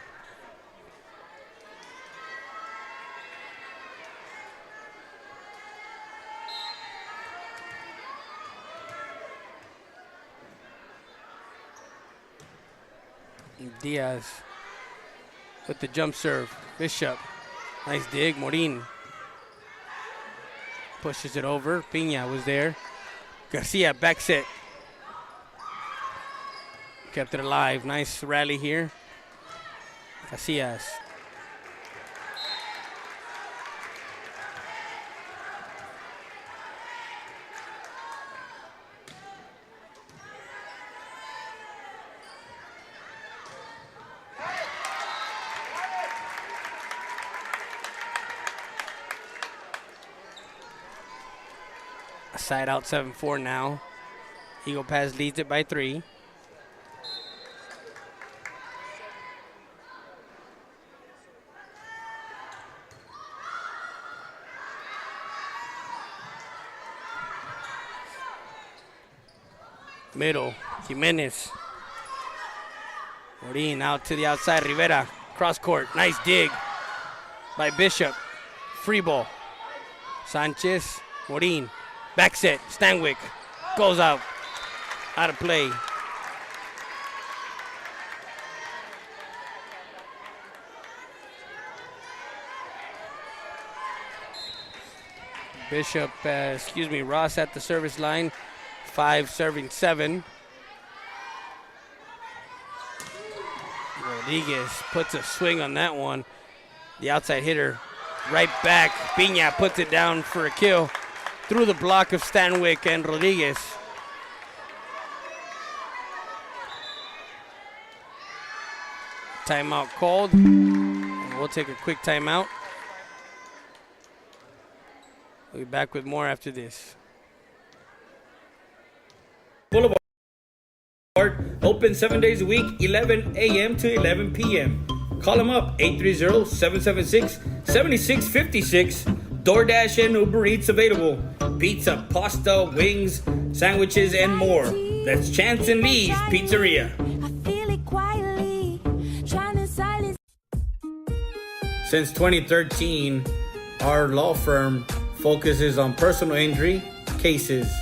Speaker 2: Diaz with the jump serve. Bishop, nice dig. Morin pushes it over. Pina was there. Garcia back set. Kept it alive. Nice rally here. Casillas. Side out 7-4 now. Eagle Pass leads it by 3. Middle, Jimenez. Morin out to the outside, Rivera. Cross court, nice dig by Bishop. Free ball. Sanchez, Morin. Back set, Stanwyck. Goes out. Out of play. Bishop, Ross at the service line. 5 serving 7. Rodriguez puts a swing on that one. The outside hitter right back. Piña puts it down for a kill through the block of Stanwyck and Rodriguez. Timeout called. And we'll take a quick timeout. We'll be back with more after this.
Speaker 3: Boulevard, open 7 days a week, 11 a.m. to 11 p.m. Call them up, 830-776-7656. DoorDash and Uber Eats available. Pizza, pasta, wings, sandwiches, and more. That's Chance and Lee's Pizzeria. Since 2013, our law firm focuses on personal injury cases.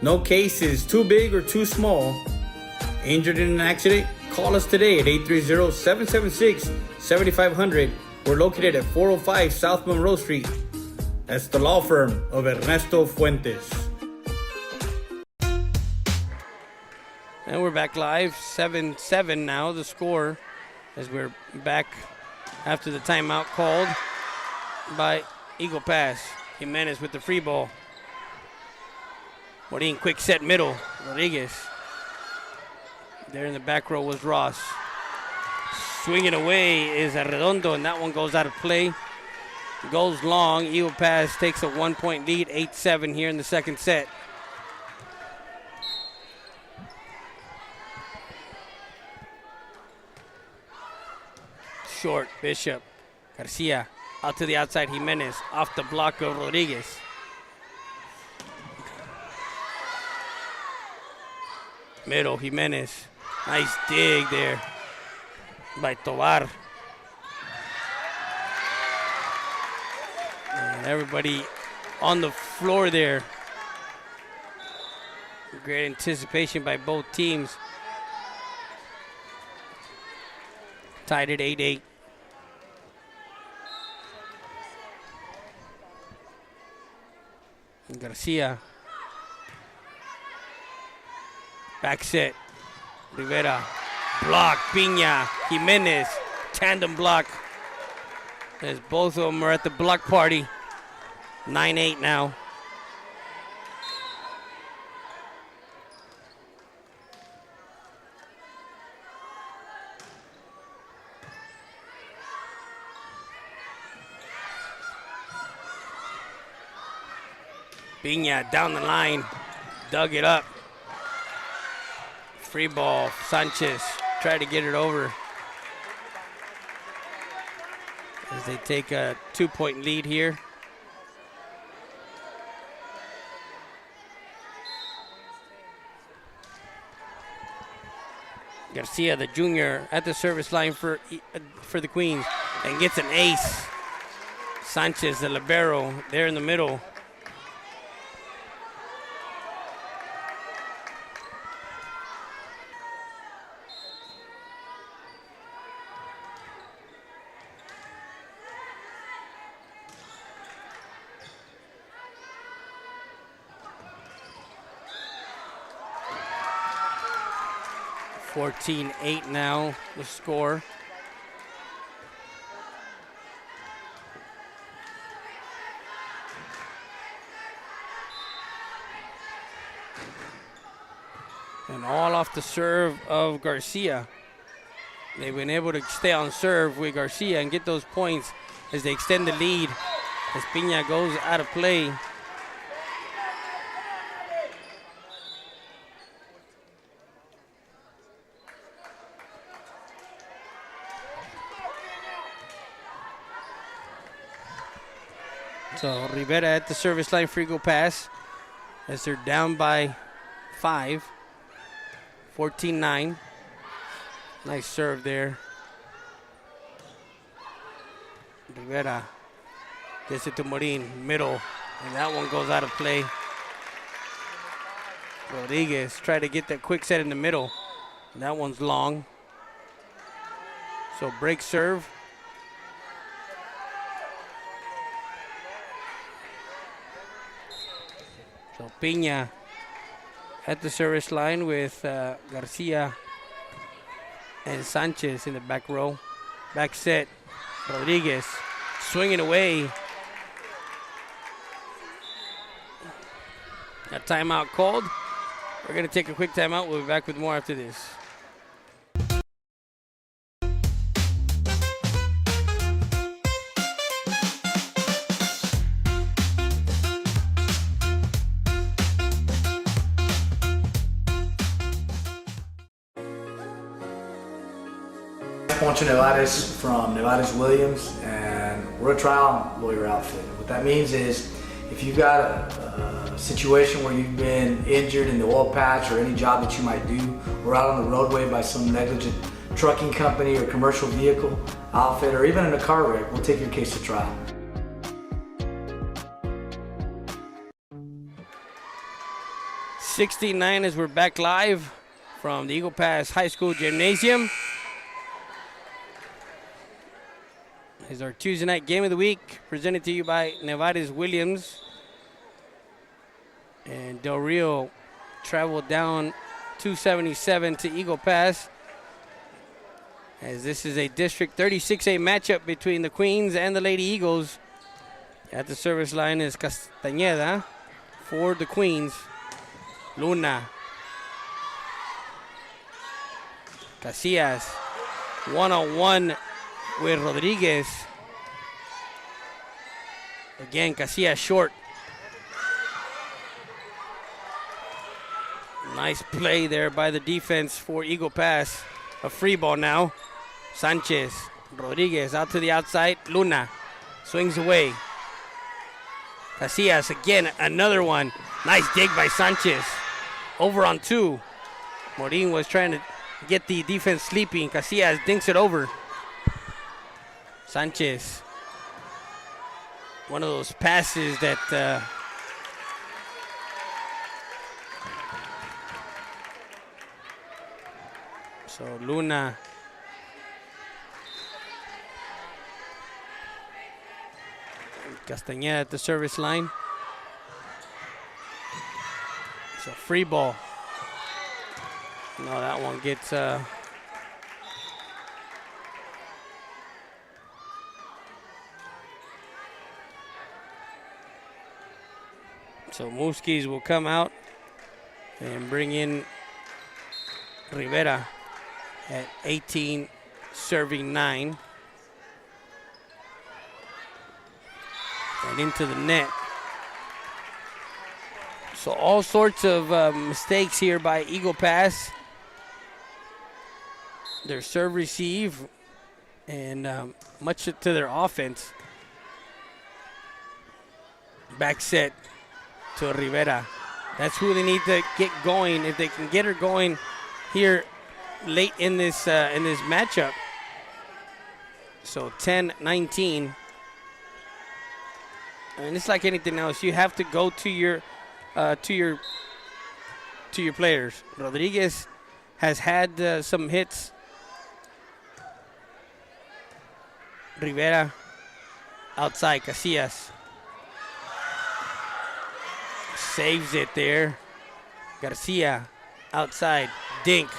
Speaker 3: No case is too big or too small. Injured in an accident? Call us today at 830-776-7500. We're located at 405 South Monroe Street. That's the law firm of Ernesto Fuentes.
Speaker 2: And we're back live, 7-7 now, the score, as we're back after the timeout called by Eagle Pass. Jimenez with the free ball. Morin, quick set middle. Rodriguez. There in the back row was Ross. Swinging away is Arredondo, and that one goes out of play. Goes long. Eagle Pass takes a 1-point lead, 8-7 here in the second set. Short, Bishop. Garcia out to the outside, Jimenez. Off the block of Rodriguez. Middle, Jimenez. Nice dig there by Tovar. And everybody on the floor there. Great anticipation by both teams. Tied at 8-8. Garcia. Back set. Rivera. Block. Piña. Jimenez. Tandem block. As both of them are at the block party. 9-8 now. Piña down the line, dug it up. Free ball, Sanchez tried to get it over. As they take a 2-point lead here. Garcia, the junior, at the service line for the Queens, and gets an ace. Sanchez, the libero, there in the middle. (14-8) now, the score. And all off the serve of Garcia. They've been able to stay on serve with Garcia and get those points as they extend the lead. As Piña goes out of play. So Rivera at the service line for Eagle Pass as they're down by 5. 14-9. Nice serve there. Rivera gets it to Morin, middle, and that one goes out of play. Rodriguez tried to get that quick set in the middle. That one's long. So break serve. So Pina at the service line with Garcia and Sanchez in the back row. Back set, Rodriguez swinging away. A timeout called. We're going to take a quick timeout. We'll be back with more after this.
Speaker 4: Poncho Nevares from Nevares Williams, and we're a trial lawyer outfit. What that means is if you've got a situation where you've been injured in the oil patch or any job that you might do, or out on the roadway by some negligent trucking company or commercial vehicle outfit, or even in a car wreck, we'll take your case to trial.
Speaker 2: '69 as we're back live from the Eagle Pass High School Gymnasium. Is our Tuesday night game of the week, presented to you by Nevares Williams. And Del Rio traveled down 277 to Eagle Pass, as this is a District 36A matchup between the Queens and the Lady Eagles. At the service line is Castañeda for the Queens. Luna. Casillas, one-on-one with Rodriguez. Again, Casillas short. Nice play there by the defense for Eagle Pass. A free ball now. Sanchez, Rodriguez out to the outside. Luna swings away. Casillas again, another one. Nice dig by Sanchez. Over on 2. Morin was trying to get the defense sleeping. Casillas dinks it over. Sanchez. One of those passes that so Luna Castañeda at the service line. It's a free ball. No, that one gets so Muskis will come out and bring in Rivera at 18, serving 9. And into the net. So all sorts of mistakes here by Eagle Pass. Their serve receive and much to their offense. Back set to Rivera. That's who they need to get going. If they can get her going here late in this matchup. So 10-19. And it's like anything else. You have to go to your players. Rodriguez has had some hits. Rivera outside. Casillas saves it there. Garcia outside. Dink.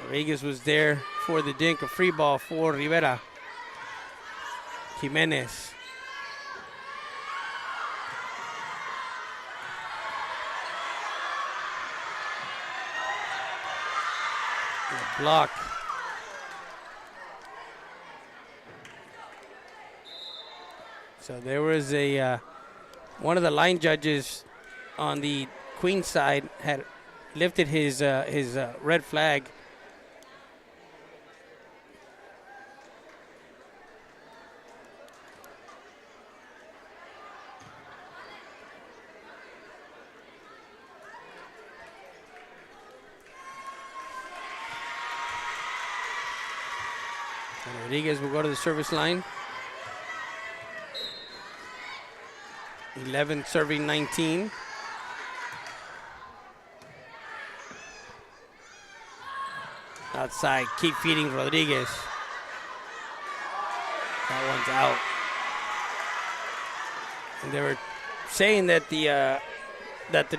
Speaker 2: Rodriguez was there for the dink. A free ball for Rivera. Jimenez. Block. So there was a one of the line judges on the Queen side had lifted his red flag. And Rodriguez will go to the service line. 11 serving 19. Outside, keep feeding Rodriguez. That one's out. And they were saying that the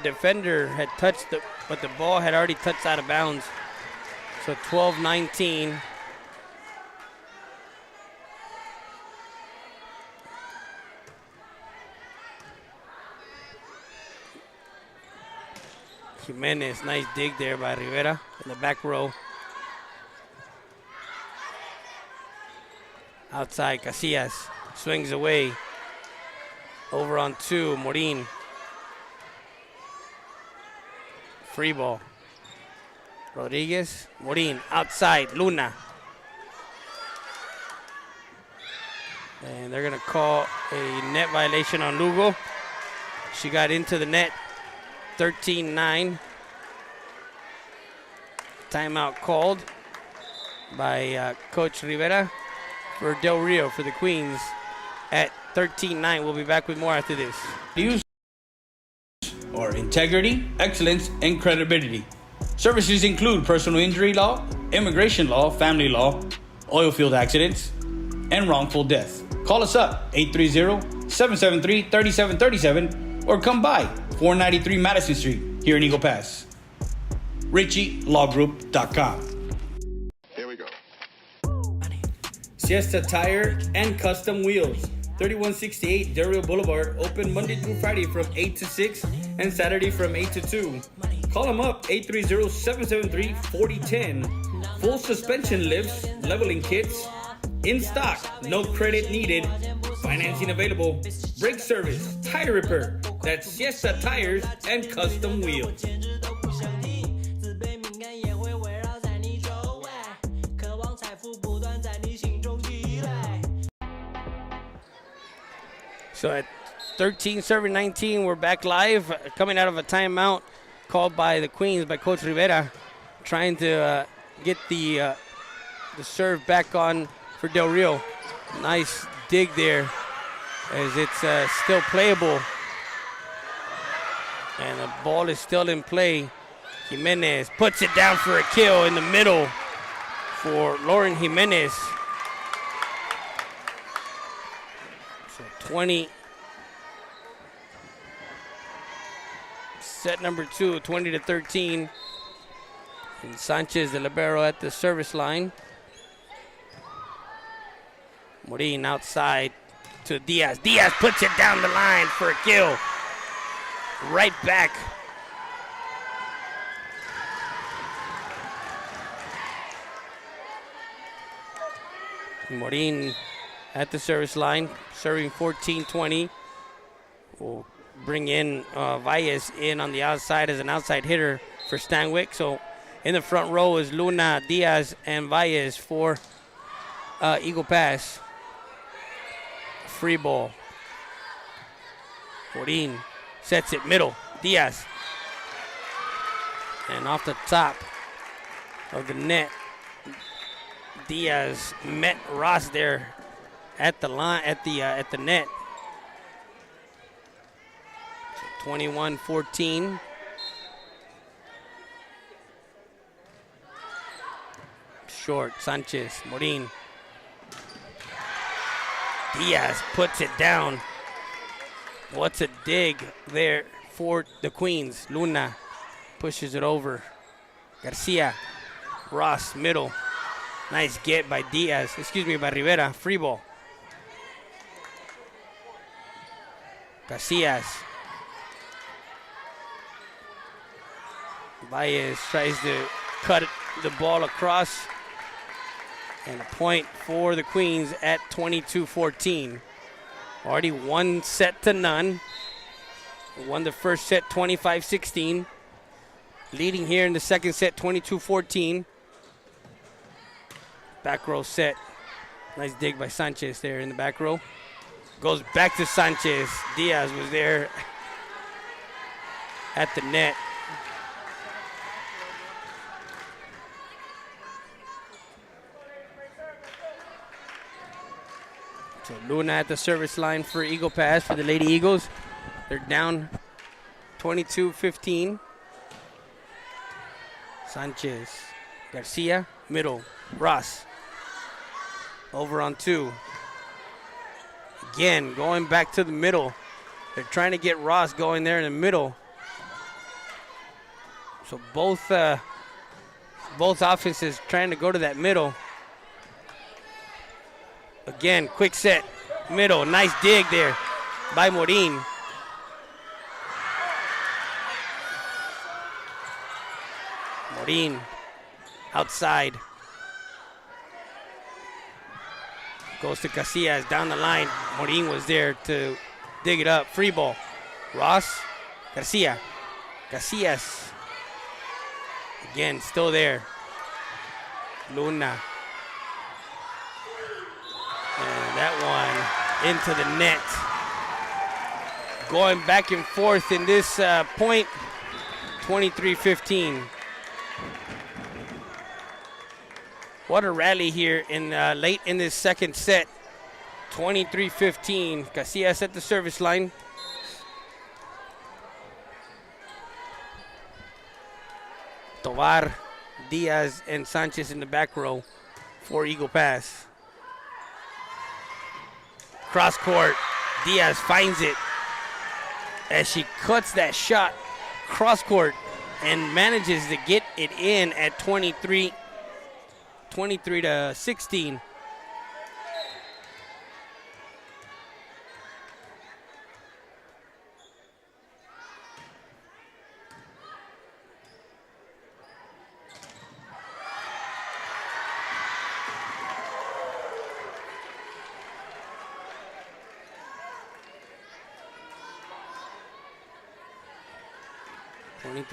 Speaker 2: defender had touched but the ball had already touched out of bounds. So 12-19. Jimenez, nice dig there by Rivera in the back row. Outside, Casillas swings away. Over on 2, Morin. Free ball. Rodriguez, Morin, outside, Luna. And they're gonna call a net violation on Lugo. She got into the net, 13-9. Timeout called by Coach Rivera for Del Rio for the Queens at 13-9. We'll be back with more after this.
Speaker 3: News or integrity, excellence, and credibility. Services include personal injury law, immigration law, family law, oil field accidents, and wrongful death. Call us up, 830-773-3737, or come by 493 Madison Street here in Eagle Pass. RichieLawGroup.com.
Speaker 8: Here we go.
Speaker 3: Siesta Tire and Custom Wheels, 3168 Del Rio Boulevard, open Monday through Friday from 8 to 6 and Saturday from 8 to 2. Call them up, 830-773-4010. Full suspension lifts, leveling kits, in stock, no credit needed, financing available, brake service, tire repair. That's Siesta Tires and Custom Wheels.
Speaker 2: So at 13-19, we're back live, coming out of a timeout called by the Queens by Coach Rivera, trying to get the serve back on for Del Rio. Nice dig there, as it's still playable, and the ball is still in play. Jimenez puts it down for a kill in the middle for Lauren Jimenez. So 20. Set number 2, 20-13. And Sanchez, the libero, at the service line. Morin outside to Diaz. Diaz puts it down the line for a kill. Right back. Morin at the service line, serving 14-20. We'll bring in Valles in on the outside as an outside hitter for Stanwyck. So in the front row is Luna, Diaz, and Valles for Eagle Pass. Free ball. Morin sets it middle. Diaz. And off the top of the net, Diaz met Ross there at the line, at the net. 21-14. Short, Sanchez, Morin. Diaz puts it down. What's a dig there for the Queens. Luna pushes it over. Garcia, Ross, middle. Nice get by by Rivera. Free ball. Casillas. Valles tries to cut the ball across. And a point for the Queens at 22-14. Already 1-0. Won the first set 25-16. Leading here in the second set 22-14. Back row set. Nice dig by Sanchez there in the back row. Goes back to Sanchez. Diaz was there at the net. So Luna at the service line for Eagle Pass for the Lady Eagles. They're down 22-15. Sanchez, Garcia, middle, Ross. Over on 2. Again, going back to the middle. They're trying to get Ross going there in the middle. So both offenses trying to go to that middle. Again, quick set, middle, nice dig there by Morin. Morin outside. Goes to Casillas down the line. Morin was there to dig it up. Free ball. Ross, Garcia, Casillas. Again, still there. Luna. And that one into the net. Going back and forth in this point, 23-15. What a rally here in late in this second set. 23-15. Casillas at the service line. Tovar, Diaz, and Sanchez in the back row for Eagle Pass. Cross court, Diaz finds it as she cuts that shot cross court and manages to get it in at 23-16.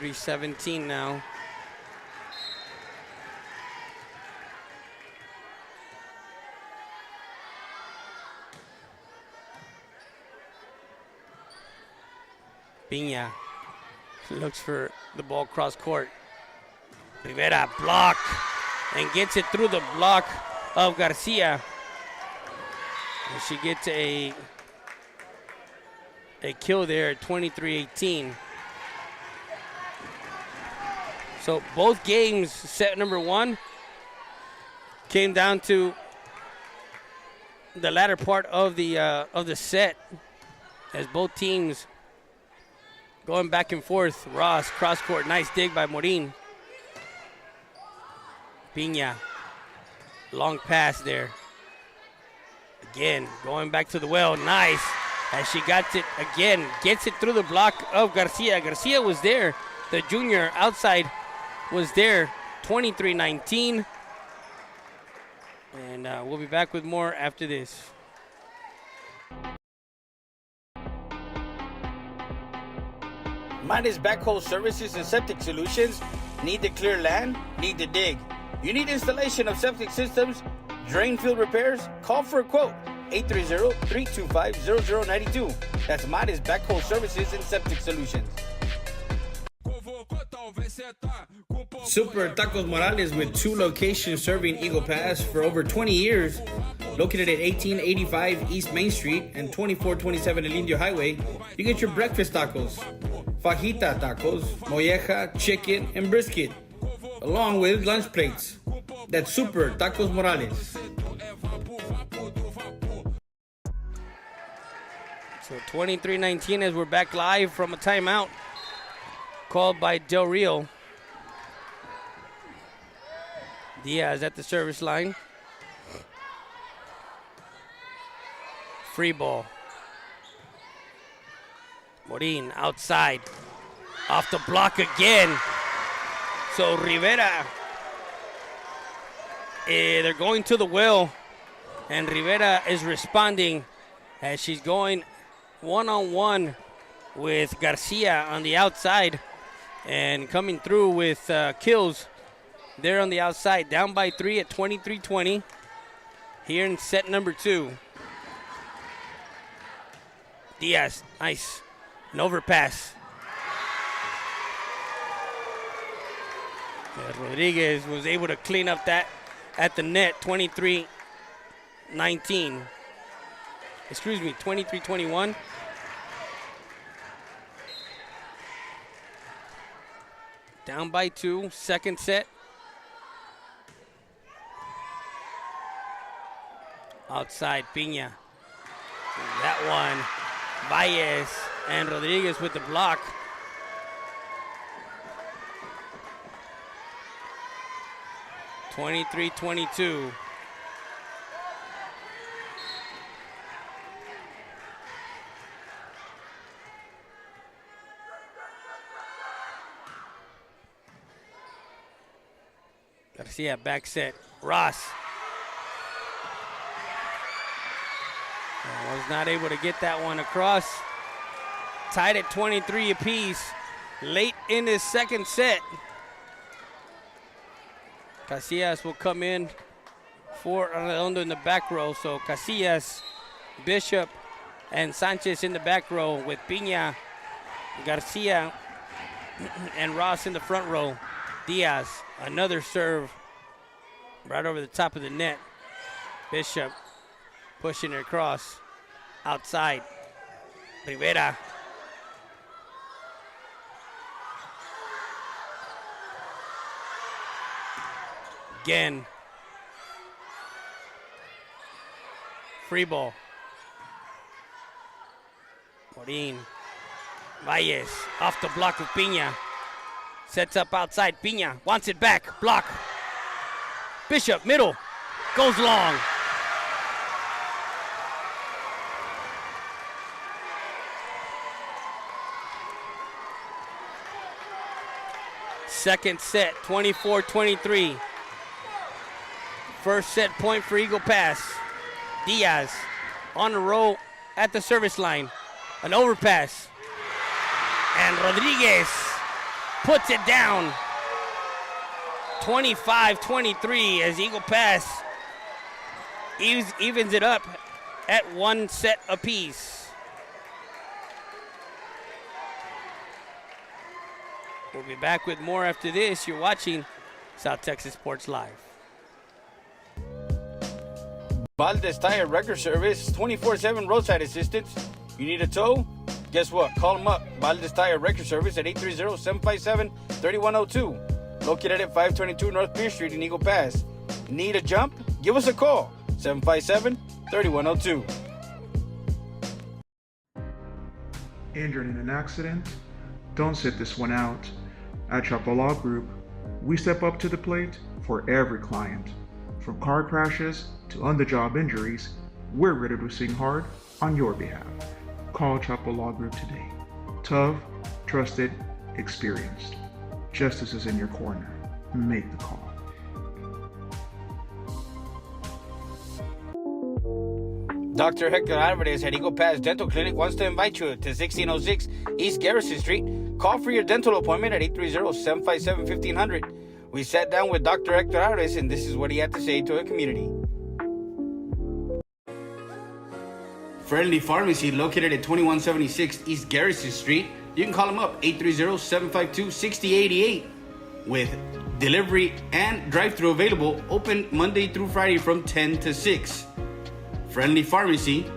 Speaker 2: .17 now. Piña looks for the ball cross court. Rivera block and gets it through the block of Garcia. And she gets a kill there at 23-18. So both games, set number 1, came down to the latter part of the set, as both teams going back and forth. Ross, cross court, nice dig by Morin. Piña, long pass there. Again, going back to the well, nice. As she got it again, gets it through the block of Garcia. Garcia was there, the junior outside was there, 23-19. And we'll be back with more after this. Midas Backhoe Services and Septic Solutions. Need to clear land? Need to dig? You need installation of septic systems, drain field repairs? Call for a quote. 830-325-0092. That's Midas Backhoe Services and Septic Solutions.
Speaker 3: Super Tacos Morales, with 2 locations serving Eagle Pass for over 20 years. Located at 1885 East Main Street and 2427 El Indio Highway, you get your breakfast tacos, fajita tacos, molleja, chicken, and brisket, along with lunch plates. That's Super Tacos Morales.
Speaker 2: So 23-19 as we're back live from a timeout called by Del Rio. Diaz at the service line. Free ball. Morin outside. Off the block again. So Rivera, they're going to the well. And Rivera is responding as she's going one-on-one with Garcia on the outside. And coming through with kills there on the outside. Down by 3 at 23-20 here in set number 2. Diaz, nice. An overpass. Rodriguez was able to clean up that at the net, 23-19. 23-21. Down by 2, second set. Outside, Pina. That one, Valles and Rodriguez with the block. (23-22). Garcia back set. Ross was not able to get that one across. Tied at 23 apiece. Late in his second set. Casillas will come in for Arredondo in the back row. So Casillas, Bishop, and Sanchez in the back row with Pina, Garcia, and Ross in the front row. Diaz, another serve right over the top of the net. Bishop pushing it across. Outside. Rivera. Again. Free ball. Morin. Valles off the block of Pina. Sets up outside. Pina wants it back. Block. Bishop, middle. Goes long. Second set, 24-23. First set point for Eagle Pass. Diaz on the roll at the service line. An overpass. And Rodriguez puts it down. 25-23 as Eagle Pass evens it up at 1 set apiece. We'll be back with more after this. You're watching South Texas Sports Live.
Speaker 3: Valdez Tire Record Service, 24/7 roadside assistance. You need a tow? Guess what? Call them up. Valdez Tire Record Service at 830-757-3102. Located at 522 North Pierce Street in Eagle Pass. Need a jump? Give us a call. 757-3102.
Speaker 5: Injured in an accident? Don't sit this one out. At Chapo Law Group, we step up to the plate for every client. From car crashes to on-the-job injuries, we're ready to sing hard on your behalf. Call Chapo Law Group today. Tough, trusted, experienced. Justice is in your corner. Make the call.
Speaker 3: Dr. Hector Alvarez at Eagle Pass Dental Clinic wants to invite you to 1606 East Garrison Street. Call for your dental appointment at 830-757-1500. We sat down with Dr. Hector Alvarez, and this is what he had to say to the community. Friendly Pharmacy, located at 2176 East Garrison Street. You can call them up, 830-752-6088. With delivery and drive-thru available, open Monday through Friday from 10 to 6. Friendly Pharmacy.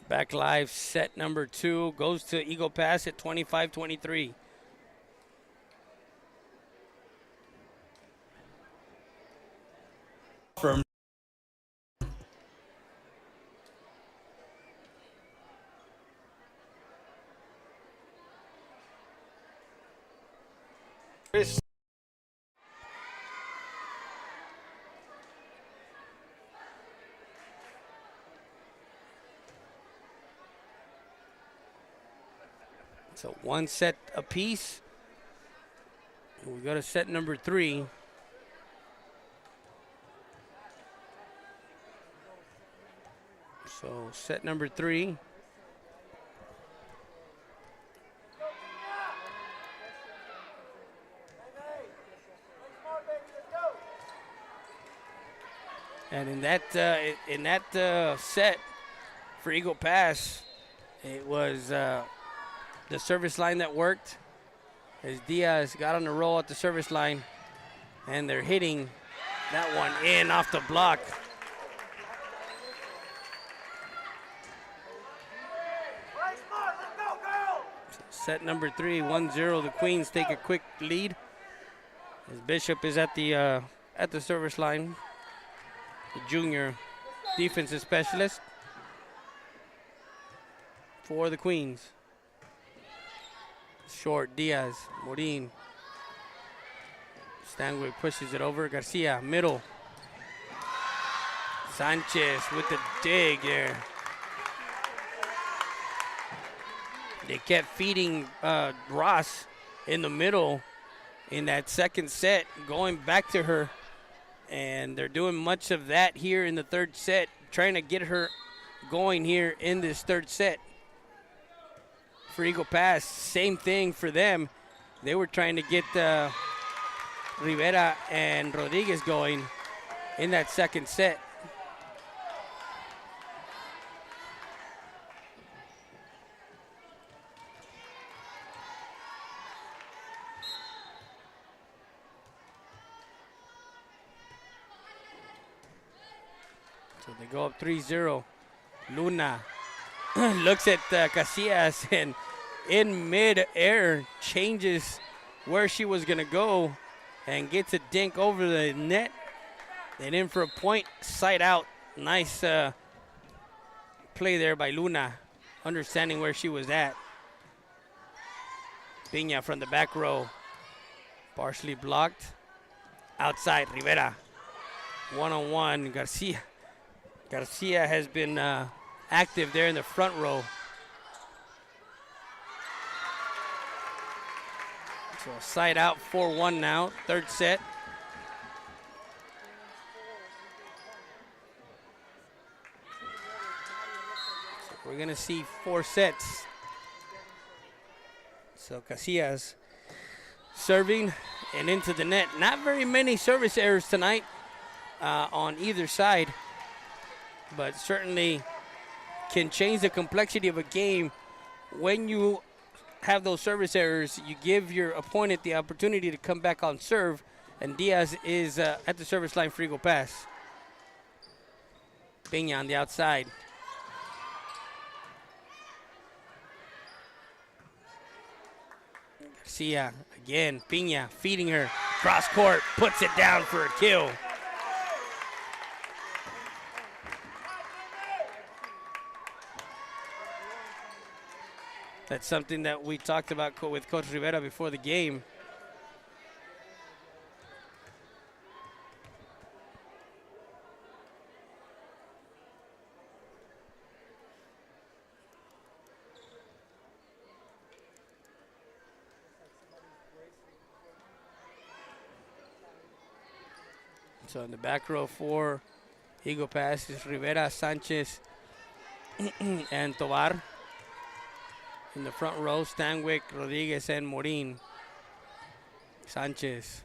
Speaker 2: Back live, set number 2 goes to Eagle Pass at 25-23.
Speaker 3: From Chris.
Speaker 2: So 1 set apiece. We go to set number 3. So set number 3. And in that set for Eagle Pass, it was the service line that worked as Diaz got on the roll at the service line. And they're hitting that one in off the block. Set number 3, 1-0. The Queens take a quick lead as Bishop is at the service line. The junior defensive specialist for the Queens. Short, Diaz, Morin. Stanwyck pushes it over. Garcia, middle. Sanchez with the dig there. They kept feeding Ross in the middle in that second set, going back to her. And they're doing much of that here in the third set, trying to get her going here in this third set. For Eagle Pass, same thing for them. They were trying to get Rivera and Rodriguez going in that second set. So they go up 3-0. Luna looks at Casillas and in mid-air changes where she was going to go and gets a dink over the net. And in for a point, side out. Nice play there by Luna, understanding where she was at. Pina from the back row, partially blocked. Outside, Rivera. One-on-one, Garcia. Garcia has been active there in the front row. So side out, 4-1 now, third set. So we're gonna see 4 sets. So Casillas serving and into the net. Not very many service errors tonight on either side, but certainly can change the complexity of a game. When you have those service errors, you give your opponent the opportunity to come back on serve, and Diaz is at the service line for Eagle Pass. Pena on the outside. Garcia again, Pena feeding her, cross court, puts it down for a kill. That's something that we talked about with Coach Rivera before the game. So in the back row for Eagle Pass is Rivera, Sanchez, and Tovar. In the front row, Stanwyck, Rodriguez, and Morin. Sanchez.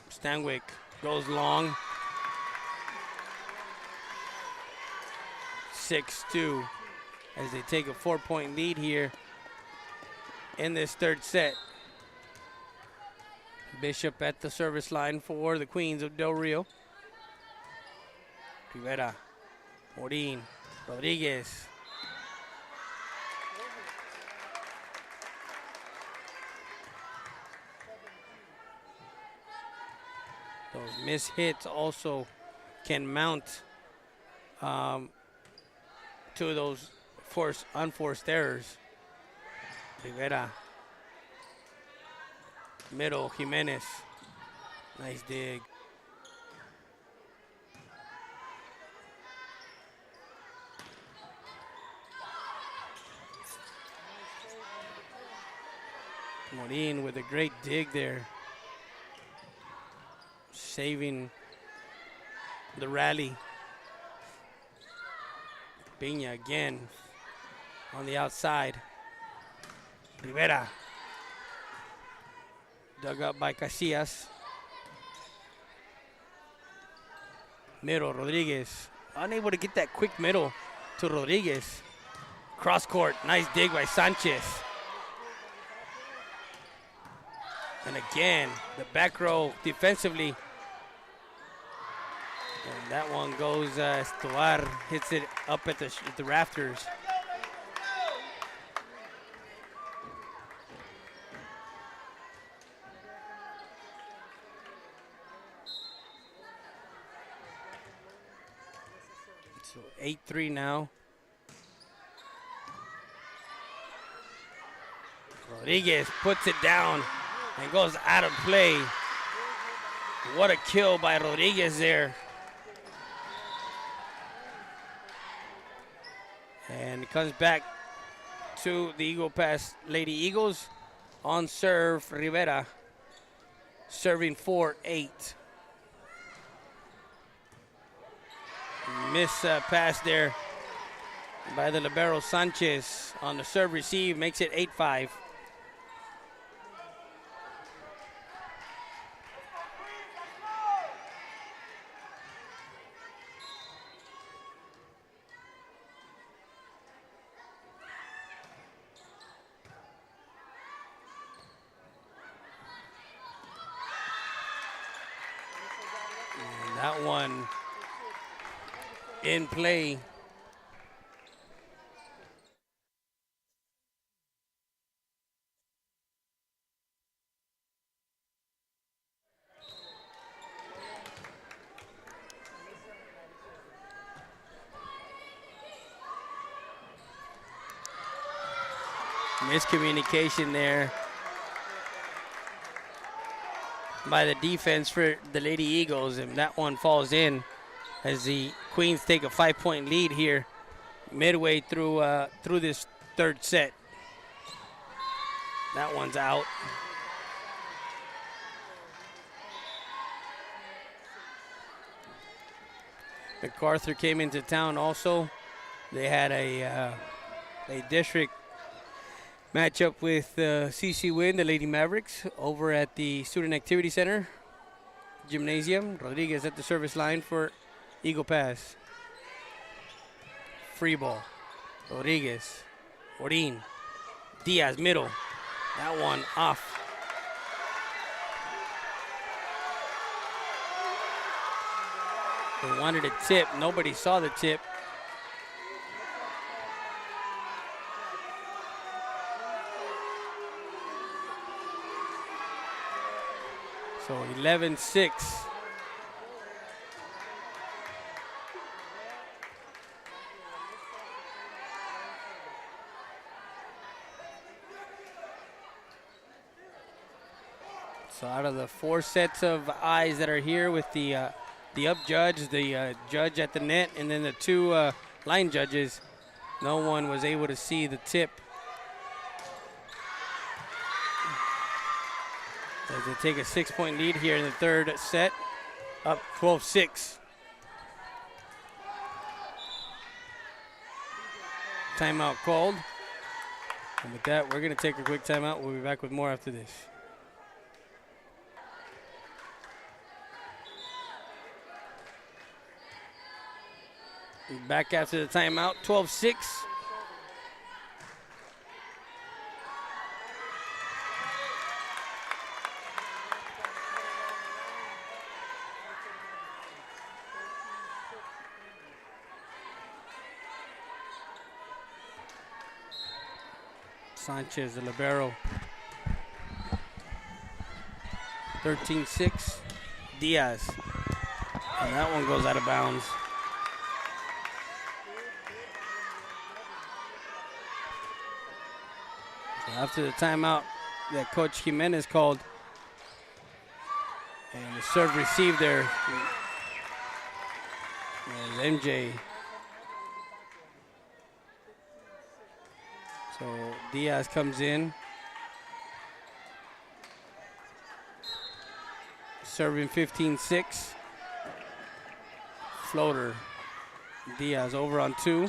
Speaker 2: Stanwyck goes long. 6-2 as they take a 4-point lead here in this third set. Bishop at the service line for the Queens of Del Rio. Rivera, Morin, Rodriguez. Those missed hits also can mount to those unforced errors. Rivera. Middle, Jimenez. Nice dig. Morin with a great dig there. Saving the rally. Pena again on the outside. Rivera. Dug up by Casillas. Middle, Rodriguez. Unable to get that quick middle to Rodriguez. Cross court, nice dig by Sanchez. And again, the back row defensively. And that one goes, Estuar hits it up at the rafters. So 8-3 now. Rodriguez puts it down and goes out of play. What a kill by Rodriguez there. And it comes back to the Eagle Pass Lady Eagles. On serve, Rivera serving 4-8. Miss pass there by the libero Sanchez on the serve receive, makes it 8-5. And that one in play. Miscommunication there by the defense for the Lady Eagles, and that one falls in as the Queens take a 5-point lead here midway through this third set. That one's out. MacArthur came into town also. They had a district matchup with CC Win, the Lady Mavericks, over at the Student Activity Center Gymnasium. Rodriguez at the service line for Eagle Pass. Free ball. Rodriguez. Orin. Diaz, middle. That one off. They wanted a tip. Nobody saw the tip. So 11-6. So out of the 4 sets of eyes that are here with the up judge, the judge at the net, and then the 2 line judges, no one was able to see the tip. As they take a 6-point lead here in the third set, up 12-6. Timeout called. And with that, we're going to take a quick timeout. We'll be back with more after this. Back after the timeout, 12-6. Sanchez, the libero. 13-6. Diaz. And that one goes out of bounds. So after the timeout that Coach Jimenez called, and the serve received there, and MJ. So Diaz comes in, serving 15-6. Floater. Diaz over on 2.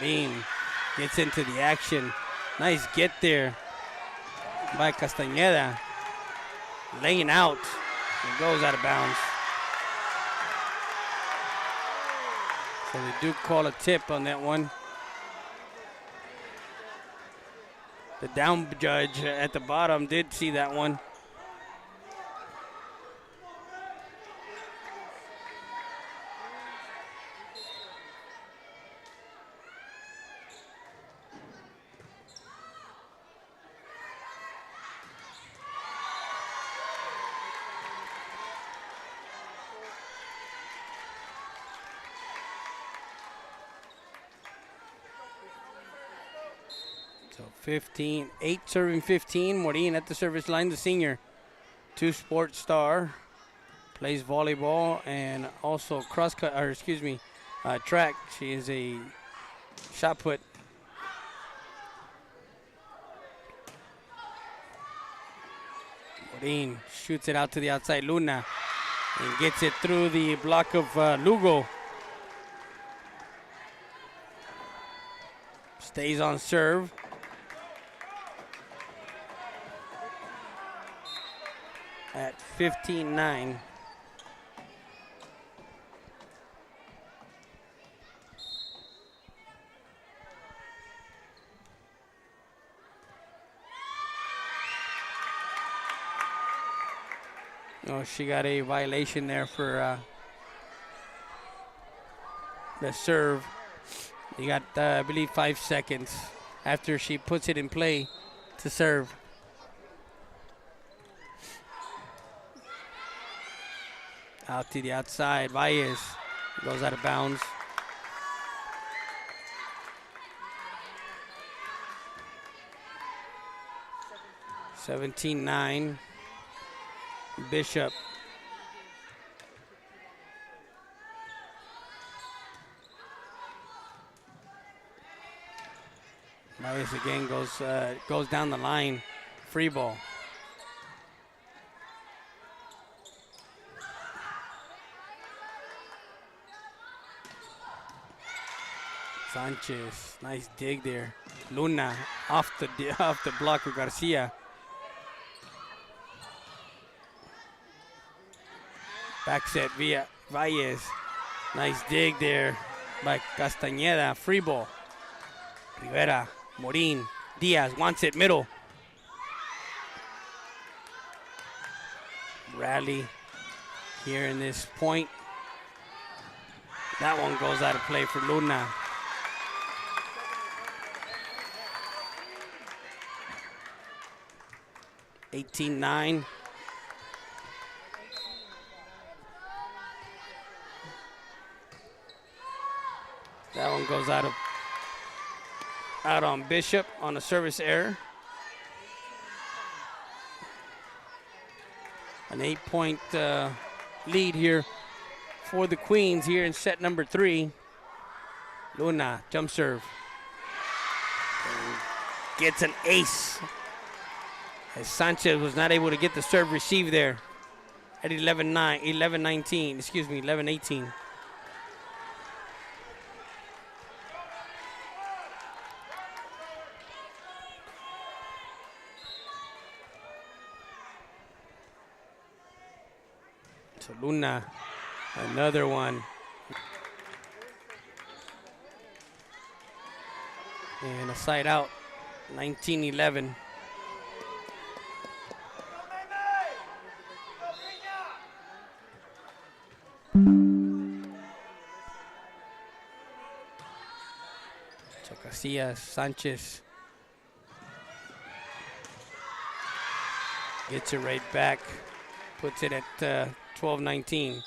Speaker 2: Marin gets into the action. Nice get there by Castañeda. Laying out. It goes out of bounds. So So they do call a tip on that one. The down judge at the bottom did see that one. So 15, 8 serving 15. Morin at the service line, the senior. Two-sport star. Plays volleyball and also track. She is a shot put. Morin shoots it out to the outside. Luna and gets it through the block of Lugo. Stays on serve. At 15-9. Oh, she got a violation there for the serve. You got, I believe, 5 seconds after she puts it in play to serve. Out to the outside, Valles goes out of bounds. (17-9). Bishop. Valles again goes down the line. Free ball. Sanchez, nice dig there. Luna off the block of Garcia. Back set via Valles. Nice dig there by Castañeda. Free ball. Rivera, Morin, Diaz wants it middle. Rally here in this point. That one goes out of play for Luna. (18-9). That one goes out on Bishop on a service error. An 8-point lead here for the Queens here in set number 3. Luna, jump serve. And gets an ace. As Sanchez was not able to get the serve received there at 11-18. So Luna, another one. And a side out, 19-11. So Casillas, Sanchez gets it right back, puts it at 12-19.